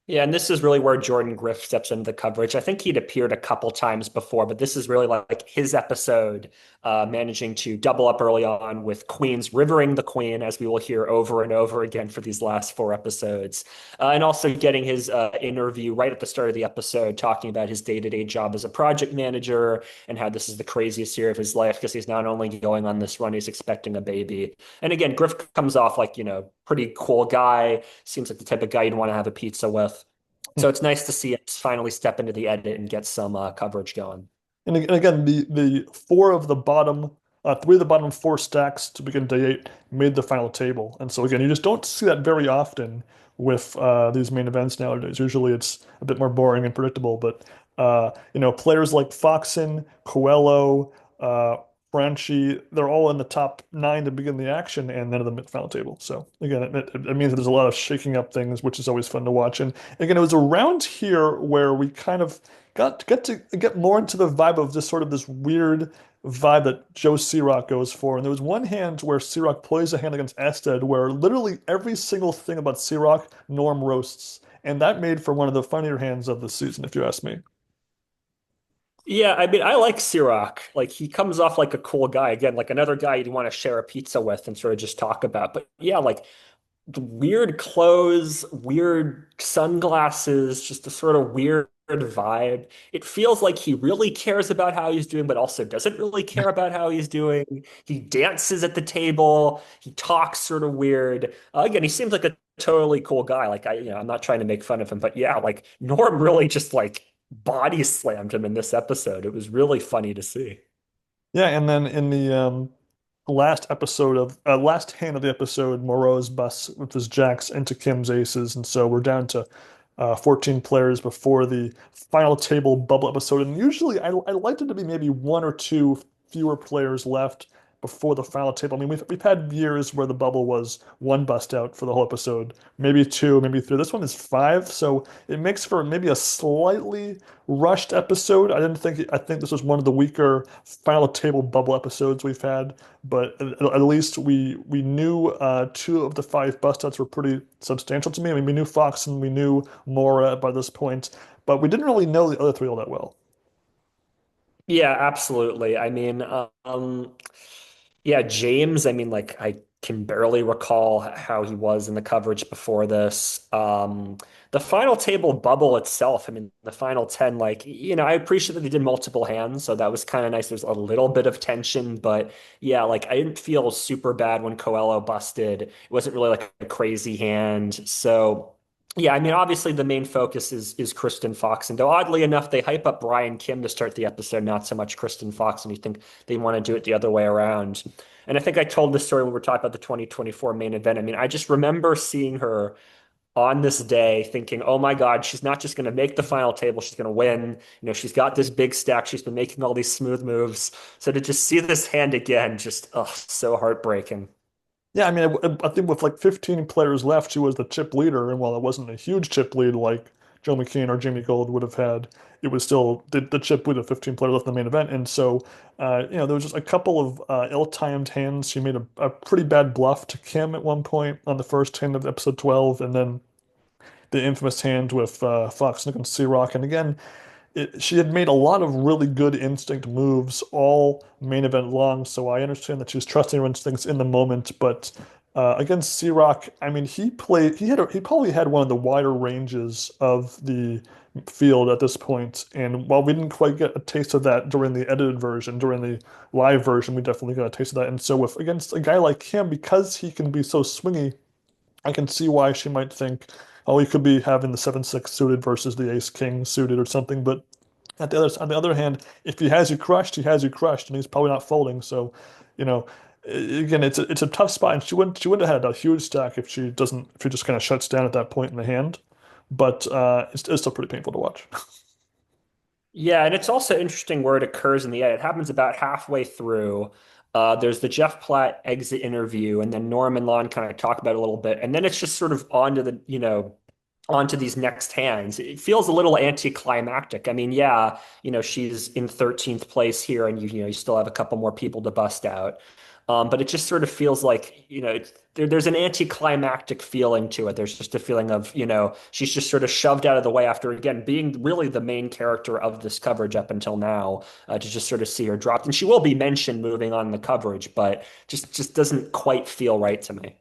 Speaker 3: Yeah, and this is really where Jordan Griff steps into the coverage. I think he'd appeared a couple times before, but this is really like his episode, managing to double up early on with Queens rivering the Queen, as we will hear over and over again for these last four episodes, and also getting his interview right at the start of the episode, talking about his day-to-day job as a project manager and how this is the craziest year of his life because he's not only going on this run, he's expecting a baby. And again, Griff comes off like, pretty cool guy, seems like the type of guy you'd want to have a pizza with. So it's nice to see us finally step into the edit and get some coverage going.
Speaker 2: And again, the three of the bottom four stacks to begin day eight made the final table. And so again, you just don't see that very often with these main events nowadays. Usually it's a bit more boring and predictable, but players like Foxen, Coelho, Franchi, they're all in the top nine to begin the action, and none of them at the final table. So again, it means that there's a lot of shaking up things, which is always fun to watch. And again, it was around here where we kind of got to get more into the vibe of this weird vibe that Joe Siroc goes for. And there was one hand where Siroc plays a hand against Astedt where literally every single thing about Siroc Norm roasts. And that made for one of the funnier hands of the season, if you ask me.
Speaker 3: Yeah, I mean, I like Sirach. Like he comes off like a cool guy. Again, like another guy you'd want to share a pizza with and sort of just talk about. But yeah, like the weird clothes, weird sunglasses, just a sort of weird vibe. It feels like he really cares about how he's doing, but also doesn't really care about how he's doing. He dances at the table. He talks sort of weird. Again, he seems like a totally cool guy. Like I'm not trying to make fun of him, but yeah, like Norm really just like body slammed him in this episode. It was really funny to see.
Speaker 2: Yeah, and then in the last hand of the episode, Moreau's busts with his jacks into Kim's aces, and so we're down to 14 players before the final table bubble episode. And usually, I like it to be maybe one or two fewer players left before the final table. I mean, we've had years where the bubble was one bust out for the whole episode, maybe two, maybe three. This one is five, so it makes for maybe a slightly rushed episode. I think this was one of the weaker final table bubble episodes we've had, but at least we knew two of the five bust outs were pretty substantial to me. I mean, we knew Fox and we knew Mora by this point, but we didn't really know the other three all that well.
Speaker 3: Yeah, absolutely. I mean, Yeah, James, I mean, like I can barely recall how he was in the coverage before this. The final table bubble itself, I mean, the final 10, like, I appreciate that they did multiple hands, so that was kind of nice. There's a little bit of tension, but yeah, like I didn't feel super bad when Coelho busted. It wasn't really like a crazy hand. So yeah, I mean, obviously the main focus is Kristen Foxen, though oddly enough, they hype up Brian Kim to start the episode, not so much Kristen Foxen. You think they want to do it the other way around. And I think I told this story when we were talking about the 2024 main event. I mean, I just remember seeing her on this day thinking, oh my God, she's not just going to make the final table, she's going to win. She's got this big stack. She's been making all these smooth moves. So to just see this hand again, just, oh, so heartbreaking.
Speaker 2: Yeah, I mean, I think with like 15 players left, she was the chip leader, and while it wasn't a huge chip lead like Joe McKeon or Jamie Gold would have had, it was still the chip lead of 15 players left in the main event. And so, there was just a couple of ill-timed hands. She made a pretty bad bluff to Kim at one point on the first hand of episode 12, and then the infamous hand with Fox, Nick, and C-Rock. And again, she had made a lot of really good instinct moves all main event long, so I understand that she was trusting her instincts in the moment. But against C-Rock, I mean, he probably had one of the wider ranges of the field at this point. And while we didn't quite get a taste of that during the edited version, during the live version, we definitely got a taste of that. And so with against a guy like him, because he can be so swingy, I can see why she might think, oh, he could be having the 7-6 suited versus the ace king suited or something. But on the other hand, if he has you crushed, he has you crushed, and he's probably not folding. So, you know, again, it's a tough spot, and she wouldn't have had a huge stack if she just kind of shuts down at that point in the hand. But it's still pretty painful to watch.
Speaker 3: Yeah, and it's also interesting where it occurs in the edit. It happens about halfway through. There's the Jeff Platt exit interview, and then Norm and Lon kind of talk about it a little bit, and then it's just sort of onto these next hands. It feels a little anticlimactic. I mean, yeah, she's in 13th place here, and you still have a couple more people to bust out. But it just sort of feels like, there's an anticlimactic feeling to it. There's just a feeling of, she's just sort of shoved out of the way after, again, being really the main character of this coverage up until now, to just sort of see her dropped. And she will be mentioned moving on in the coverage, but just doesn't quite feel right to me.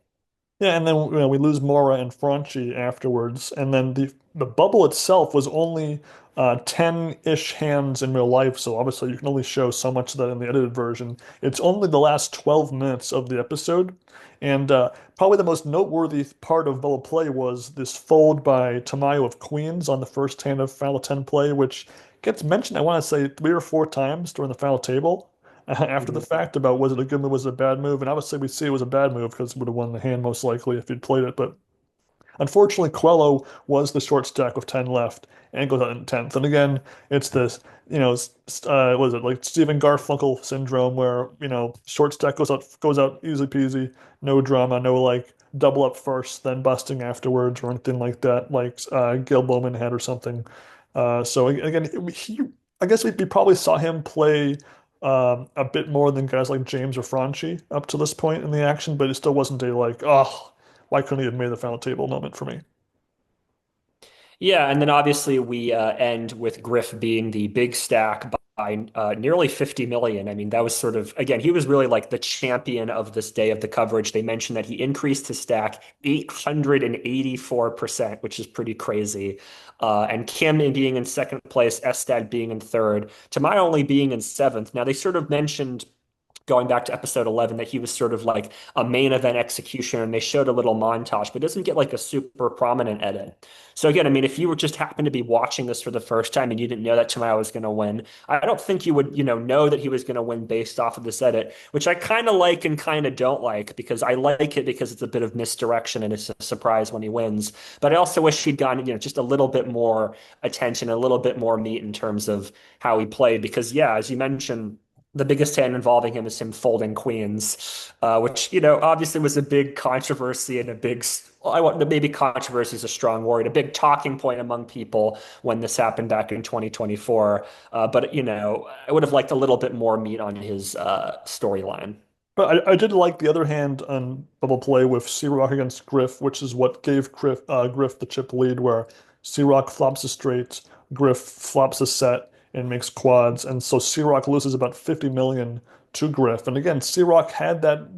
Speaker 2: Yeah, and then we lose Mora and Franchi afterwards, and then the bubble itself was only 10-ish hands in real life, so obviously you can only show so much of that in the edited version. It's only the last 12 minutes of the episode, and probably the most noteworthy part of bubble play was this fold by Tamayo of Queens on the first hand of Final 10 play, which gets mentioned, I want to say, 3 or 4 times during the final table after the
Speaker 3: Mhm.
Speaker 2: fact about was it a good move, was it a bad move? And obviously we see it was a bad move because it would have won the hand most likely if he'd played it. But unfortunately, Quello was the short stack with 10 left and goes out in 10th. And again, it's this, was it like Stephen Garfunkel syndrome where, short stack goes out easy peasy, no drama, no like double up first, then busting afterwards or anything like that, like Gail Bowman had or something. So again, I guess we probably saw him play a bit more than guys like James or Franchi up to this point in the action, but it still wasn't a like, oh, why couldn't he have made the final table moment for me?
Speaker 3: Yeah, and then obviously we end with Griff being the big stack by nearly 50 million. I mean, that was sort of, again, he was really like the champion of this day of the coverage. They mentioned that he increased his stack 884%, which is pretty crazy. And Kim being in second place, Estad being in third, Tamayo only being in seventh. Now, they sort of mentioned going back to episode 11 that he was sort of like a main event executioner and they showed a little montage but it doesn't get like a super prominent edit. So again, I mean, if you were just happened to be watching this for the first time and you didn't know that Tamayo was going to win, I don't think you would know that he was going to win based off of this edit, which I kind of like and kind of don't like, because I like it because it's a bit of misdirection and it's a surprise when he wins, but I also wish he'd gotten just a little bit more attention, a little bit more meat in terms of how he played, because yeah, as you mentioned, the biggest hand involving him is him folding queens, which obviously was a big controversy and a big. Well, I want maybe controversy is a strong word, a big talking point among people when this happened back in 2024. But I would have liked a little bit more meat on his storyline.
Speaker 2: But I did like the other hand on Bubble Play with C-Rock against Griff, which is what gave Griff the chip lead, where C-Rock flops a straight, Griff flops a set and makes quads, and so C-Rock loses about 50 million to Griff. And again, C-Rock had that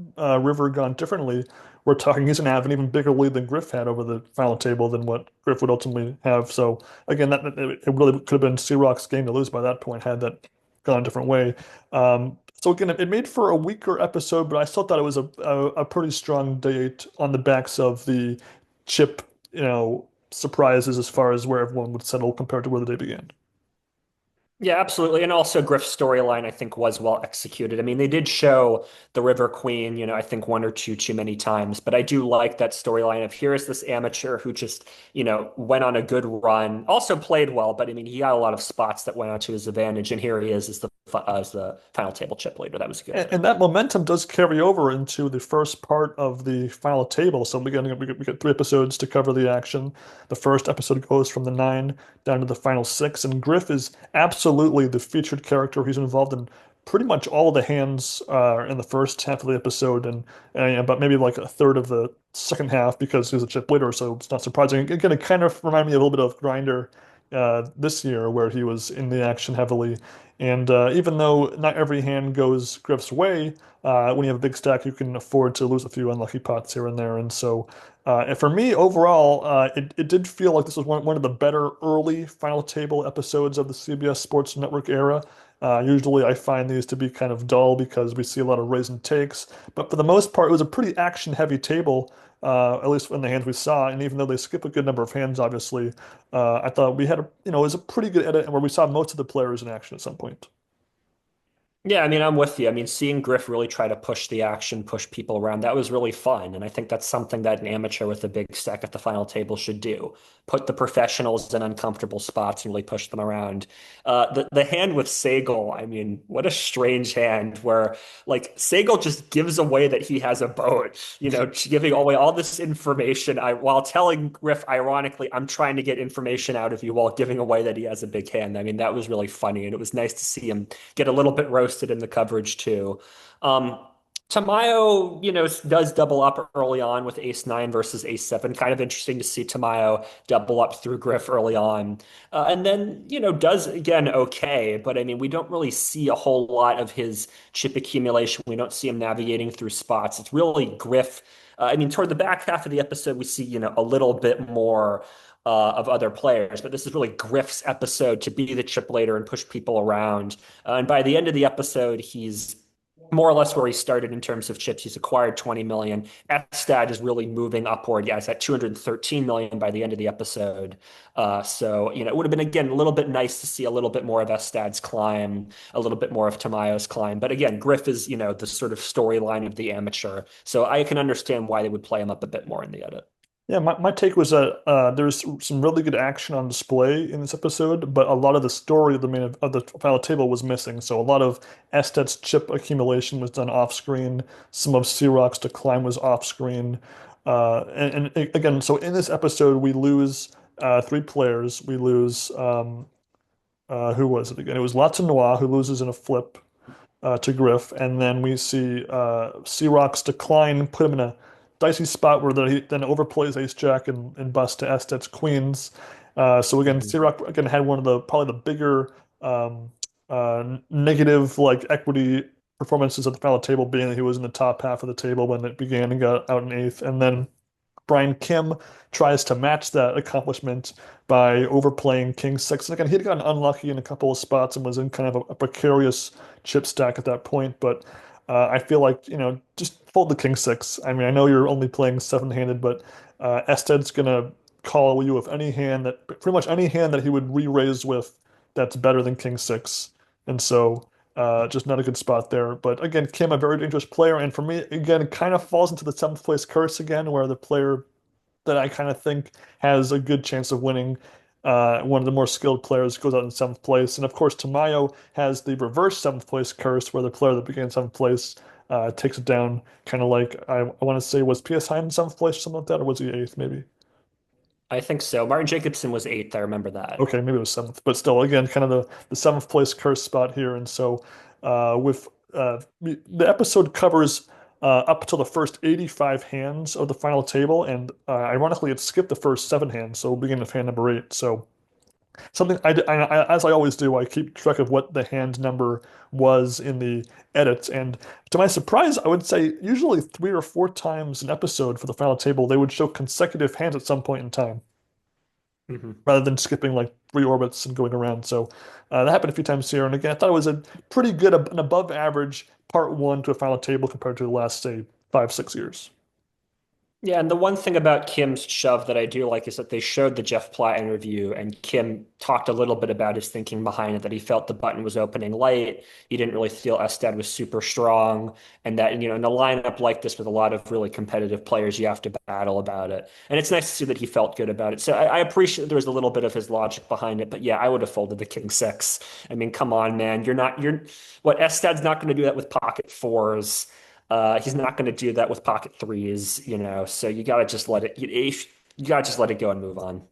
Speaker 2: river gone differently, we're talking he's going to have an even bigger lead than Griff had over the final table than what Griff would ultimately have. So again, it really could have been C-Rock's game to lose by that point had that gone a different way. So again, it made for a weaker episode, but I still thought it was a pretty strong date on the backs of the chip, surprises as far as where everyone would settle compared to where the day began.
Speaker 3: Yeah, absolutely. And also Griff's storyline, I think, was well executed. I mean, they did show the River Queen, I think one or two too many times, but I do like that storyline of here is this amateur who just, went on a good run, also played well, but I mean, he got a lot of spots that went out to his advantage, and here he is as the final table chip leader. That was good.
Speaker 2: And that momentum does carry over into the first part of the final table. So we get 3 episodes to cover the action. The first episode goes from the 9 down to the final 6, and Griff is absolutely the featured character. He's involved in pretty much all of the hands in the first half of the episode, and about maybe like a third of the second half because he's a chip leader. So it's not surprising. Again, it kind of reminded me a little bit of Grinder this year, where he was in the action heavily. And even though not every hand goes Griff's way, when you have a big stack, you can afford to lose a few unlucky pots here and there. And so, and for me, overall, it did feel like this was one of the better early final table episodes of the CBS Sports Network era. Usually I find these to be kind of dull because we see a lot of raise and takes, but for the most part, it was a pretty action-heavy table, at least in the hands we saw. And even though they skip a good number of hands, obviously, I thought we had it was a pretty good edit, and where we saw most of the players in action at some point.
Speaker 3: Yeah, I mean, I'm with you. I mean, seeing Griff really try to push the action, push people around, that was really fun. And I think that's something that an amateur with a big stack at the final table should do. Put the professionals in uncomfortable spots and really push them around. The hand with Sagal, I mean, what a strange hand where like Sagal just gives away that he has a boat, giving away all this information while telling Griff, ironically, I'm trying to get information out of you while giving away that he has a big hand. I mean, that was really funny. And it was nice to see him get a little bit roasted in the coverage too. Um, Tamayo, does double up early on with ace nine versus ace seven. Kind of interesting to see Tamayo double up through Griff early on. And then, does again okay. But I mean, we don't really see a whole lot of his chip accumulation. We don't see him navigating through spots. It's really Griff. I mean, toward the back half of the episode, we see, a little bit more of other players, but this is really Griff's episode to be the chip leader and push people around. And by the end of the episode, he's more or less where he started in terms of chips. He's acquired 20 million. Estad is really moving upward. Yeah, it's at 213 million by the end of the episode. So, it would have been, again, a little bit nice to see a little bit more of Estad's climb, a little bit more of Tamayo's climb. But again, Griff is, the sort of storyline of the amateur. So I can understand why they would play him up a bit more in the edit.
Speaker 2: Yeah, my take was that there's some really good action on display in this episode, but a lot of the story of the final table was missing. So a lot of Estet's chip accumulation was done off screen. Some of C-Rock's decline was off screen. And again, so in this episode, we lose 3 players. We lose who was it again? It was Noir who loses in a flip to Griff, and then we see C-Rock's decline put him in a dicey spot where he then overplays Ace Jack and busts to Estet's queens. So again, C-Rock again had one of the probably the bigger negative like equity performances at the final table, being that he was in the top half of the table when it began and got out in eighth, and then Brian Kim tries to match that accomplishment by overplaying King Six. And again, he'd gotten unlucky in a couple of spots and was in kind of a precarious chip stack at that point. But I feel like, just fold the King Six. I mean, I know you're only playing seven-handed, but Ested's gonna call you with any hand that pretty much any hand that he would re-raise with that's better than King Six. And so just not a good spot there. But again, Kim, a very dangerous player. And for me, again, it kind of falls into the seventh place curse again, where the player that I kind of think has a good chance of winning, one of the more skilled players goes out in seventh place. And of course, Tamayo has the reverse seventh place curse, where the player that began seventh place takes it down, kind of like I want to say, was PSI in seventh place, something like that, or was he eighth maybe?
Speaker 3: I think so. Martin Jacobson was eighth. I remember that.
Speaker 2: Okay, maybe it was seventh, but still, again, kind of the seventh place curse spot here. And so, with the episode covers up to the first 85 hands of the final table, and ironically, it skipped the first 7 hands, so we'll begin with hand number 8. So, Something as I always do, I keep track of what the hand number was in the edits, and to my surprise, I would say usually 3 or 4 times an episode for the final table, they would show consecutive hands at some point in time,
Speaker 3: Mhm.
Speaker 2: rather than skipping like 3 orbits and going around. So that happened a few times here, and again, I thought it was a pretty good, an above average part one to a final table compared to the last, say, 5, 6 years.
Speaker 3: Yeah, and the one thing about Kim's shove that I do like is that they showed the Jeff Platt interview, and Kim talked a little bit about his thinking behind it, that he felt the button was opening late. He didn't really feel Estad was super strong, and that, in a lineup like this with a lot of really competitive players, you have to battle about it. And it's nice to see that he felt good about it. So I appreciate there was a little bit of his logic behind it, but yeah, I would have folded the King Six. I mean, come on, man. What Estad's not going to do that with pocket fours. He's not going to do that with pocket threes, so you got to just let it, you got to just let it go and move on.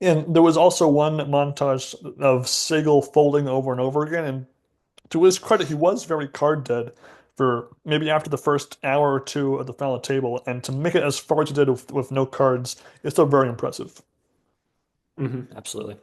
Speaker 2: And there was also one montage of Sigel folding over and over again, and to his credit, he was very card dead for maybe after the first hour or two of the final table, and to make it as far as he did with no cards is still very impressive.
Speaker 3: Absolutely.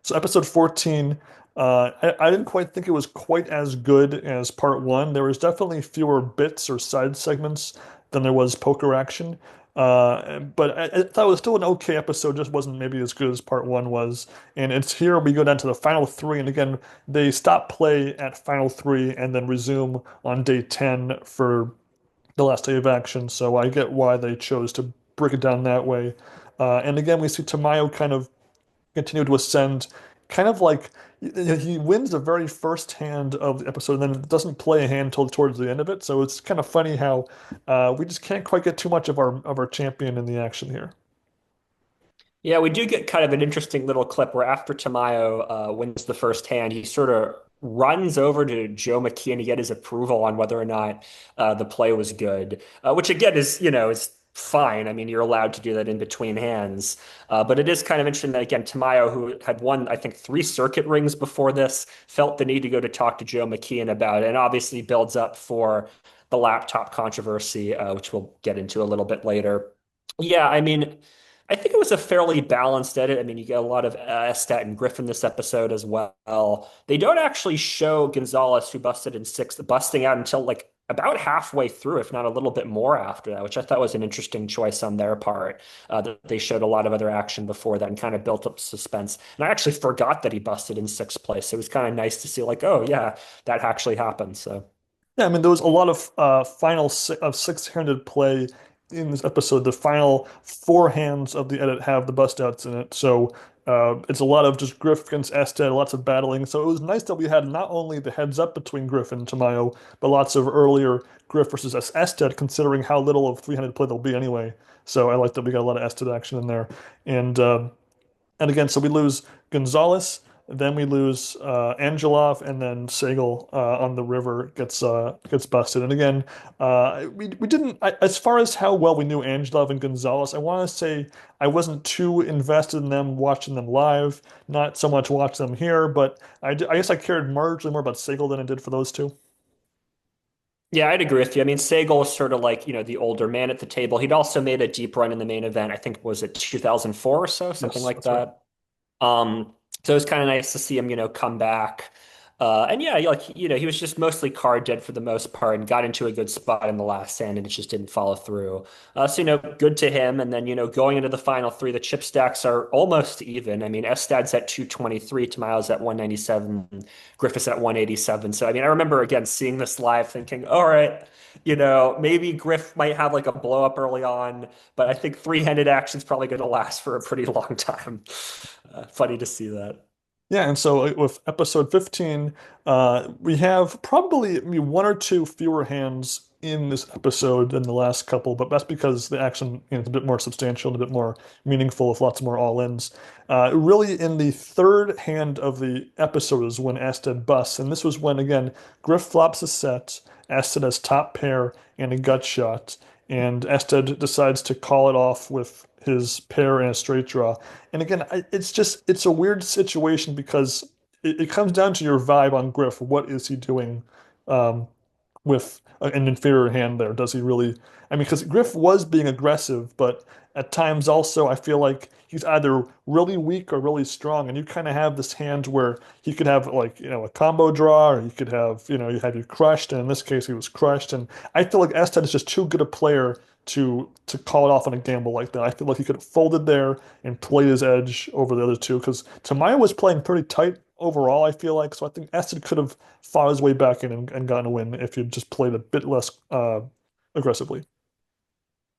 Speaker 2: So episode 14, I didn't quite think it was quite as good as part one. There was definitely fewer bits or side segments than there was poker action. But I thought it was still an okay episode, just wasn't maybe as good as part one was. And it's here we go down to the final three. And again, they stop play at final three and then resume on day 10 for the last day of action. So I get why they chose to break it down that way. And again, we see Tamayo kind of continue to ascend, kind of like he wins the very first hand of the episode and then doesn't play a hand till towards the end of it. So it's kind of funny how we just can't quite get too much of our champion in the action here.
Speaker 3: Yeah, we do get kind of an interesting little clip where after Tamayo wins the first hand, he sort of runs over to Joe McKeon to get his approval on whether or not the play was good, which again is fine. I mean, you're allowed to do that in between hands. But it is kind of interesting that, again, Tamayo, who had won, I think, 3 circuit rings before this, felt the need to go to talk to Joe McKeon about it, and obviously builds up for the laptop controversy, which we'll get into a little bit later. Yeah, I mean, I think it was a fairly balanced edit. I mean, you get a lot of Estat and Griffin this episode as well. They don't actually show Gonzalez, who busted in sixth, busting out until like about halfway through, if not a little bit more after that, which I thought was an interesting choice on their part. That they showed a lot of other action before that and kind of built up suspense. And I actually forgot that he busted in sixth place. So it was kind of nice to see, like, oh yeah, that actually happened. So.
Speaker 2: Yeah, I mean, there was a lot of final si of six-handed play in this episode. The final 4 hands of the edit have the bust outs in it, so it's a lot of just Griff against Ested, lots of battling. So it was nice that we had not only the heads up between Griff and Tamayo, but lots of earlier Griff versus Ested, considering how little of three-handed play there'll be anyway. So I like that we got a lot of Ested action in there, and again, so we lose Gonzalez, then we lose Angelov, and then Sagal on the river gets busted. And again, we didn't as far as how well we knew Angelov and Gonzalez. I want to say I wasn't too invested in them watching them live, not so much watch them here, but I guess I cared marginally more about Sagal than I did for those two.
Speaker 3: Yeah, I'd agree with you. I mean, Sagal was sort of like, the older man at the table. He'd also made a deep run in the main event. I think was it 2004 or so, something
Speaker 2: Yes,
Speaker 3: like
Speaker 2: that's right.
Speaker 3: that. So it was kind of nice to see him, come back. And yeah, like, he was just mostly card dead for the most part and got into a good spot in the last hand and it just didn't follow through. So, good to him. And then, going into the final three, the chip stacks are almost even. I mean, Estad's at 223, Tamayo's at 197, Griffith's at 187. So, I mean, I remember again seeing this live thinking, all right, maybe Griff might have like a blow up early on, but I think three-handed action's probably going to last for a pretty long time. Funny to see that.
Speaker 2: Yeah, and so with episode 15, we have probably maybe 1 or 2 fewer hands in this episode than the last couple, but that's because the action, is a bit more substantial and a bit more meaningful with lots more all-ins. Really, in the third hand of the episode is when Asted busts, and this was when, again, Griff flops a set, Asted has top pair and a gut shot, and Ested decides to call it off with his pair and a straight draw. And again, it's a weird situation because it comes down to your vibe on Griff. What is he doing um, with an inferior hand there? Does he really? I mean, because Griff was being aggressive, but at times also I feel like he's either really weak or really strong, and you kind of have this hand where he could have like a combo draw, or he could have you have you crushed, and in this case he was crushed. And I feel like Astedt is just too good a player to call it off on a gamble like that. I feel like he could have folded there and played his edge over the other two because Tamayo was playing pretty tight overall, I feel like. So I think Astedt could have fought his way back in and gotten a win if he'd just played a bit less aggressively.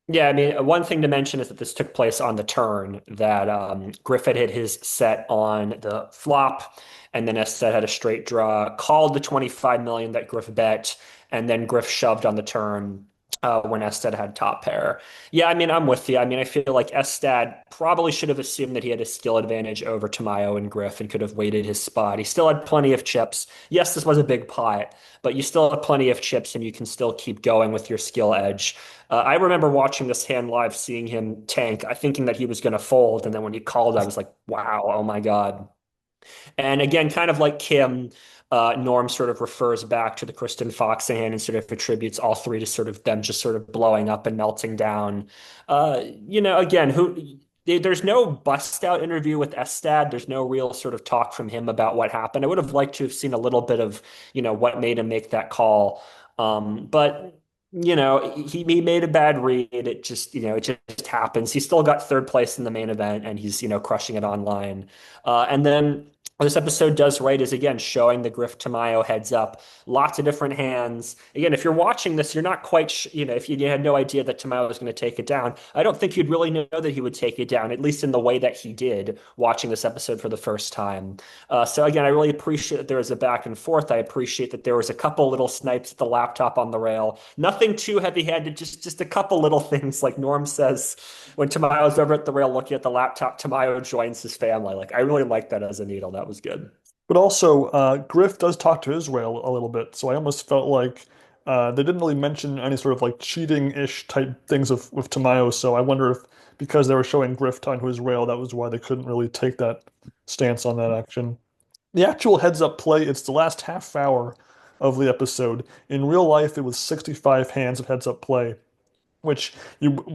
Speaker 3: Yeah, I mean, one thing to mention is that this took place on the turn, that Griff had hit his set on the flop, and then Estet had a straight draw, called the 25 million that Griff bet, and then Griff shoved on the turn when Estet had top pair. Yeah, I mean, I'm with you. I mean, I feel like Estet probably should have assumed that he had a skill advantage over Tamayo and Griff and could have waited his spot. He still had plenty of chips. Yes, this was a big pot, but you still have plenty of chips and you can still keep going with your skill edge. I remember watching this hand live, seeing him tank, I thinking that he was going to fold. And then when he called, I was like, wow, oh my God. And again, kind of like Kim, Norm sort of refers back to the Kristen Foxen hand and sort of attributes all three to sort of them just sort of blowing up and melting down. Again, there's no bust out interview with Estad. There's no real sort of talk from him about what happened. I would have liked to have seen a little bit of, what made him make that call. But he made a bad read. It just happens. He still got third place in the main event, and he's crushing it online. And then what this episode does right is again showing the Griff Tamayo heads up, lots of different hands. Again, if you're watching this, you're not quite, if you had no idea that Tamayo was going to take it down, I don't think you'd really know that he would take it down, at least in the way that he did watching this episode for the first time. So again, I really appreciate that there was a back and forth. I appreciate that there was a couple little snipes at the laptop on the rail. Nothing too heavy-handed, just a couple little things. Like Norm says, when Tamayo's over at the rail looking at the laptop, Tamayo joins his family. Like I really like that as a needle. That was good.
Speaker 2: But also, Griff does talk to Israel a little bit, so I almost felt like they didn't really mention any sort of like cheating-ish type things with Tamayo. So I wonder if because they were showing Griff talking to Israel, that was why they couldn't really take that stance on that action. The actual heads-up play, it's the last half hour of the episode. In real life, it was 65 hands of heads-up play, which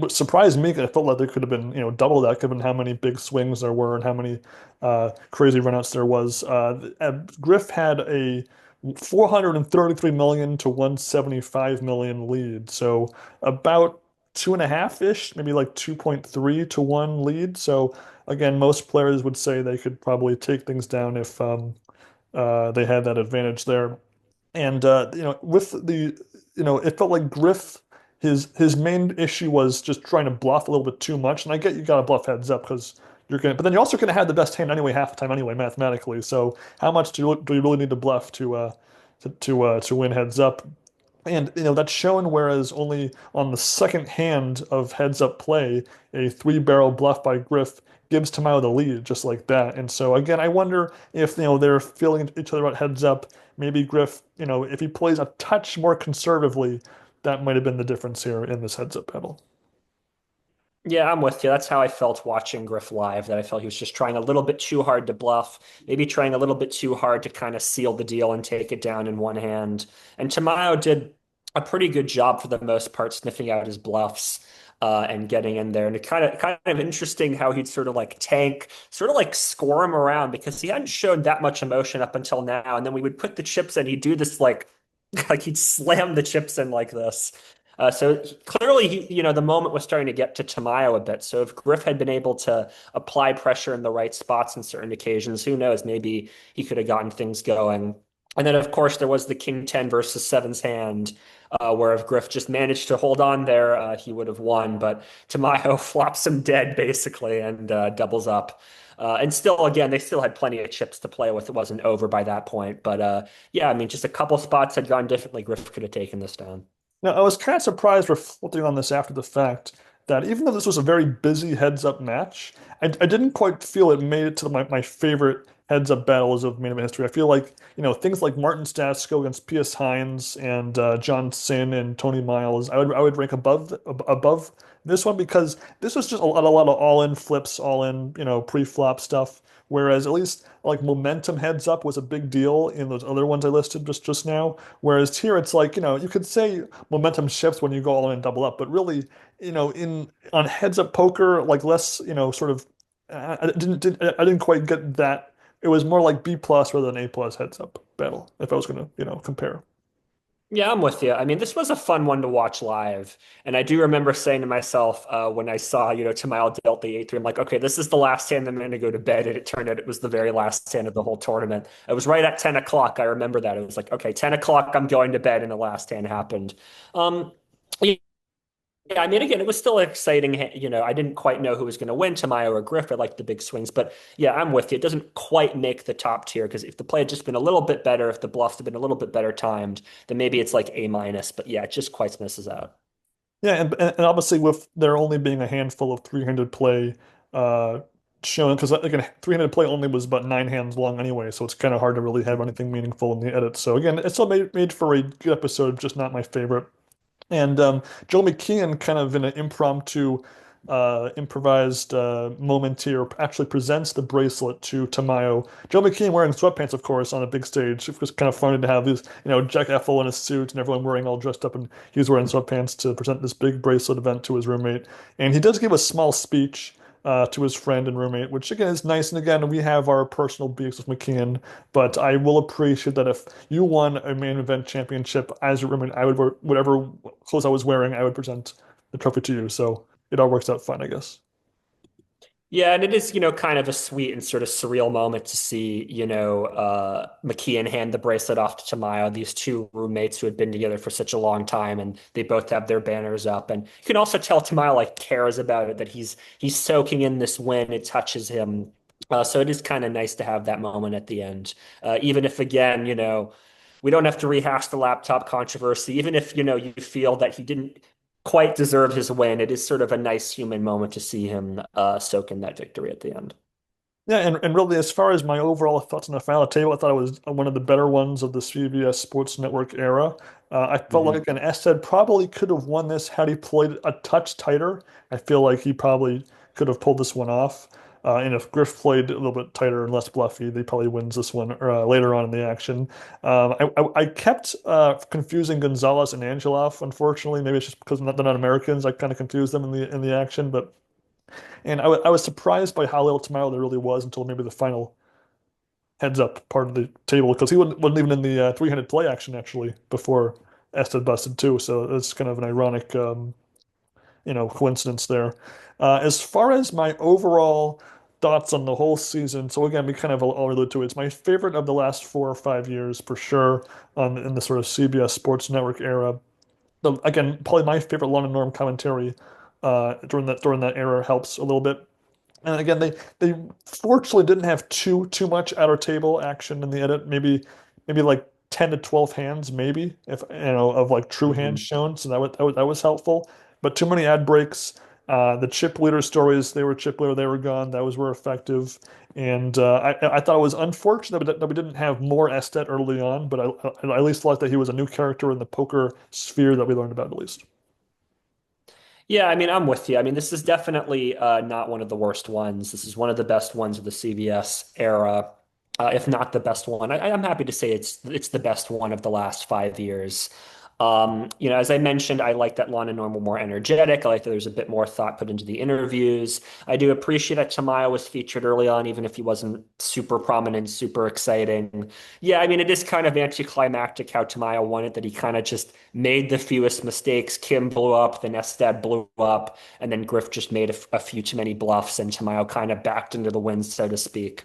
Speaker 2: surprised me. 'Cause I felt like there could have been, double that given how many big swings there were and how many crazy runouts there was. Griff had a 433 million to 175 million lead, so about two and a half ish, maybe like 2.3 to 1 lead. So again, most players would say they could probably take things down if they had that advantage there. And with the it felt like Griff his main issue was just trying to bluff a little bit too much. And I get you got to bluff heads up because but then you're also going to have the best hand anyway half the time anyway mathematically. So how much do you really need to bluff to win heads up? And that's shown, whereas only on the second hand of heads up play, a three-barrel bluff by Griff gives Tamayo the lead just like that. And so again, I wonder if they're feeling each other out heads up. Maybe Griff, if he plays a touch more conservatively, that might have been the difference here in this heads up battle.
Speaker 3: Yeah, I'm with you. That's how I felt watching Griff live, that I felt he was just trying a little bit too hard to bluff, maybe trying a little bit too hard to kind of seal the deal and take it down in one hand. And Tamayo did a pretty good job for the most part, sniffing out his bluffs and getting in there. And it kind of interesting how he'd sort of like tank, sort of like squirm around because he hadn't shown that much emotion up until now. And then we would put the chips in, he'd do this like he'd slam the chips in like this. Clearly, the moment was starting to get to Tamayo a bit. So if Griff had been able to apply pressure in the right spots on certain occasions, who knows? Maybe he could have gotten things going. And then, of course, there was the King 10 versus Sevens hand, where if Griff just managed to hold on there, he would have won. But Tamayo flops him dead, basically, and doubles up. And still, again, they still had plenty of chips to play with. It wasn't over by that point. But yeah, I mean, just a couple spots had gone differently. Griff could have taken this down.
Speaker 2: Now, I was kind of surprised reflecting on this after the fact that even though this was a very busy heads-up match, I didn't quite feel it made it to my favorite heads-up battles of main event history. I feel like, things like Martin Stasko against P.S. Hines and John Sin and Tony Miles, I would rank above this one because this was just a lot of all-in flips, all-in, pre-flop stuff. Whereas at least like momentum heads up was a big deal in those other ones I listed just now. Whereas here it's like, you could say momentum shifts when you go all in and double up, but really, in on heads up poker, like less, sort of I didn't quite get that. It was more like B plus rather than A plus heads up battle, if I was gonna, compare.
Speaker 3: Yeah, I'm with you. I mean, this was a fun one to watch live. And I do remember saying to myself when I saw, Tamayo dealt the 8-3, I'm like, okay, this is the last hand I'm going to go to bed. And it turned out it was the very last hand of the whole tournament. It was right at 10 o'clock. I remember that. It was like, okay, 10 o'clock, I'm going to bed. And the last hand happened. Um, yeah, I mean, again, it was still exciting. I didn't quite know who was going to win, Tamayo or Griff. I liked the big swings, but yeah, I'm with you. It doesn't quite make the top tier because if the play had just been a little bit better, if the bluffs had been a little bit better timed, then maybe it's like A minus. But yeah, it just quite misses out.
Speaker 2: Yeah, and obviously with there only being a handful of three-handed play uh shown, because again, three-handed play only was about 9 hands long anyway, so it's kind of hard to really have anything meaningful in the edit. So again, it's still made for a good episode, just not my favorite. And Joe McKeon, kind of in an impromptu, improvised moment here, actually presents the bracelet to Tamayo. Joe McKeon wearing sweatpants, of course, on a big stage. It was kind of funny to have these, Jack Effel in a suit and everyone wearing all dressed up, and he was wearing sweatpants to present this big bracelet event to his roommate. And he does give a small speech. To his friend and roommate, which again is nice. And again, we have our personal beefs with McKeon, but I will appreciate that if you won a main event championship as your roommate, I would wear whatever clothes I was wearing, I would present the trophy to you. So it all works out fine, I guess.
Speaker 3: Yeah, and it is, kind of a sweet and sort of surreal moment to see, McKeon hand the bracelet off to Tamayo, these two roommates who had been together for such a long time, and they both have their banners up. And you can also tell Tamayo like cares about it, that he's soaking in this win. It touches him. So it is kind of nice to have that moment at the end. Even if again, we don't have to rehash the laptop controversy, even if, you feel that he didn't quite deserve his win. It is sort of a nice human moment to see him soak in that victory at the end.
Speaker 2: Yeah, and really, as far as my overall thoughts on the final table, I thought it was one of the better ones of the CBS Sports Network era. I felt like,
Speaker 3: Mhm.
Speaker 2: again, Ested probably could have won this had he played a touch tighter. I feel like he probably could have pulled this one off. And if Griff played a little bit tighter and less bluffy, they probably wins this one later on in the action. I kept confusing Gonzalez and Angelov. Unfortunately, maybe it's just because they're not Americans. I kind of confused them in the action, but. And I was surprised by how little Tamayo there really was until maybe the final heads up part of the table, because he wasn't even in the three-handed play action actually before Ested busted too. So it's kind of an ironic, coincidence there. As far as my overall thoughts on the whole season, so again, we kind of all alluded to it. It's my favorite of the last 4 or 5 years for sure, in the sort of CBS Sports Network era. Again, probably my favorite Lon and Norm commentary during that era helps a little bit. And again, they fortunately didn't have too much outer table action in the edit. Maybe like 10 to 12 hands, maybe if of like true hands
Speaker 3: Mhm.
Speaker 2: shown. So that was helpful. But too many ad breaks. The chip leader stories, they were chip leader, they were gone. Those were effective. And I thought it was unfortunate that we didn't have more Estet early on, but I at least thought that he was a new character in the poker sphere that we learned about at least.
Speaker 3: Yeah, I mean, I'm with you. I mean, this is definitely not one of the worst ones. This is one of the best ones of the CBS era, if not the best one. I'm happy to say it's the best one of the last 5 years. As I mentioned, I like that Lon and Norm were more energetic. I like that there's a bit more thought put into the interviews. I do appreciate that Tamayo was featured early on, even if he wasn't super prominent, super exciting. Yeah, I mean, it is kind of anticlimactic how Tamayo won it, that he kind of just made the fewest mistakes. Kim blew up, then Estad blew up, and then Griff just made a few too many bluffs, and Tamayo kind of backed into the wind, so to speak.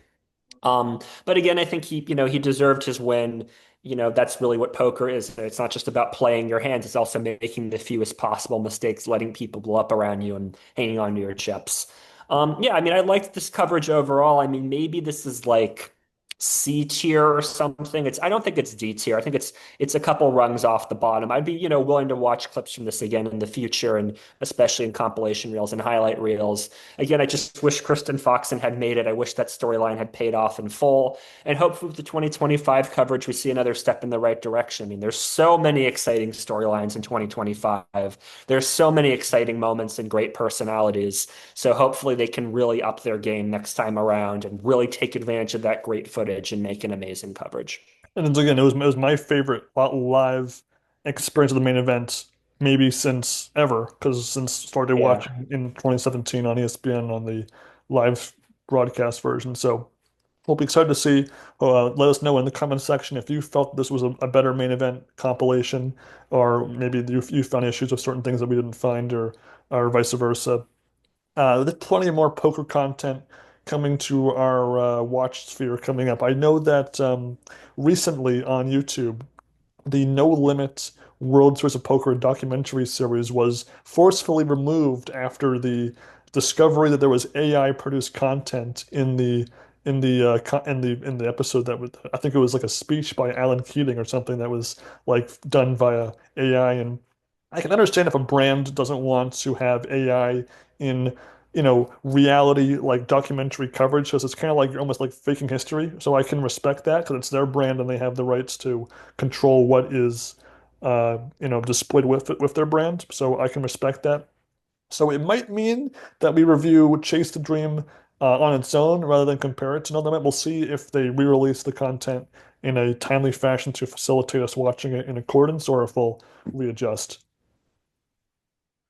Speaker 3: But again, I think he deserved his win. That's really what poker is. It's not just about playing your hands, it's also making the fewest possible mistakes, letting people blow up around you and hanging on to your chips. Yeah, I mean, I liked this coverage overall. I mean, maybe this is like C tier or something. I don't think it's D tier. I think it's a couple rungs off the bottom. I'd be, willing to watch clips from this again in the future, and especially in compilation reels and highlight reels. Again, I just wish Kristen Foxen had made it. I wish that storyline had paid off in full. And hopefully with the 2025 coverage, we see another step in the right direction. I mean, there's so many exciting storylines in 2025. There's so many exciting moments and great personalities. So hopefully they can really up their game next time around and really take advantage of that great footage and make an amazing coverage.
Speaker 2: And then again, it was my favorite live experience of the main event, maybe since ever, because since started
Speaker 3: Yeah.
Speaker 2: watching in 2017 on ESPN on the live broadcast version. So we'll be excited to see. Let us know in the comment section if you felt this was a better main event compilation, or maybe you found issues with certain things that we didn't find, or vice versa. There's plenty more poker content coming to our watch sphere coming up. I know that recently on YouTube, the No Limit World Series of Poker documentary series was forcefully removed after the discovery that there was AI produced content in the episode that was, I think it was like a speech by Alan Keating or something that was like done via AI. And I can understand if a brand doesn't want to have AI in, reality like documentary coverage, because it's kind of like you're almost like faking history. So I can respect that because it's their brand and they have the rights to control what is, displayed with their brand. So I can respect that. So it might mean that we review Chase the Dream on its own rather than compare it to No Limit. We'll see if they re-release the content in a timely fashion to facilitate us watching it in accordance, or if we'll readjust.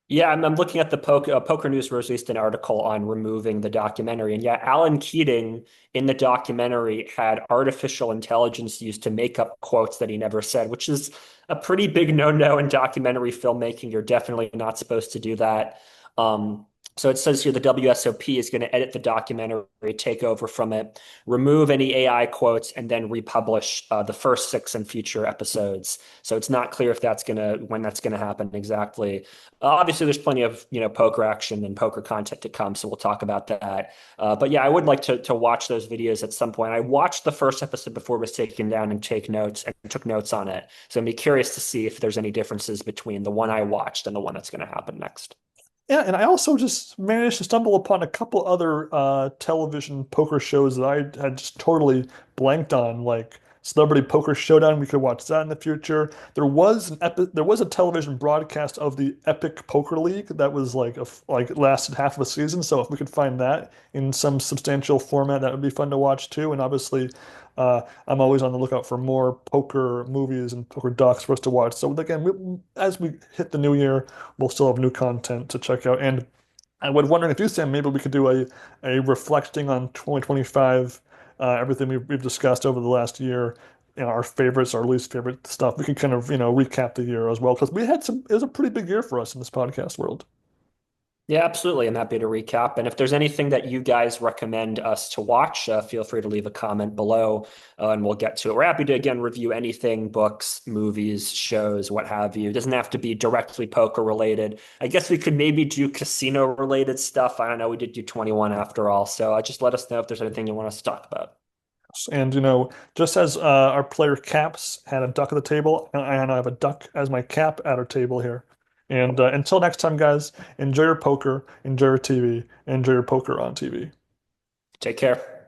Speaker 3: Yeah, I'm looking at the Poker News released an article on removing the documentary. And yeah, Alan Keating in the documentary had artificial intelligence used to make up quotes that he never said, which is a pretty big no-no in documentary filmmaking. You're definitely not supposed to do that. So it says here the WSOP is going to edit the documentary, take over from it, remove any AI quotes, and then republish the first six and future episodes. So it's not clear if when that's gonna happen exactly. Obviously, there's plenty of poker action and poker content to come, so we'll talk about that. But yeah, I would like to watch those videos at some point. I watched the first episode before it was taken down and took notes on it. So I'm curious to see if there's any differences between the one I watched and the one that's going to happen next.
Speaker 2: Yeah, and I also just managed to stumble upon a couple other television poker shows that I had just totally blanked on, like Celebrity Poker Showdown. We could watch that in the future. There was a television broadcast of the Epic Poker League that was like lasted half of a season. So if we could find that in some substantial format, that would be fun to watch too. And obviously, I'm always on the lookout for more poker movies and poker docs for us to watch. So again, as we hit the new year, we'll still have new content to check out. And I was wondering if you, Sam, maybe we could do a reflecting on 2025, everything we've discussed over the last year, our favorites, our least favorite stuff. We can kind of, recap the year as well, because it was a pretty big year for us in this podcast world.
Speaker 3: Yeah, absolutely. I'm happy to recap. And if there's anything that you guys recommend us to watch, feel free to leave a comment below and we'll get to it. We're happy to, again, review anything, books, movies, shows, what have you. It doesn't have to be directly poker related. I guess we could maybe do casino related stuff. I don't know. We did do 21 after all. So just let us know if there's anything you want us to talk about.
Speaker 2: And, just as our player Caps had a duck at the table, and I have a duck as my cap at our table here. And until next time, guys, enjoy your poker, enjoy your TV, enjoy your poker on TV.
Speaker 3: Take care.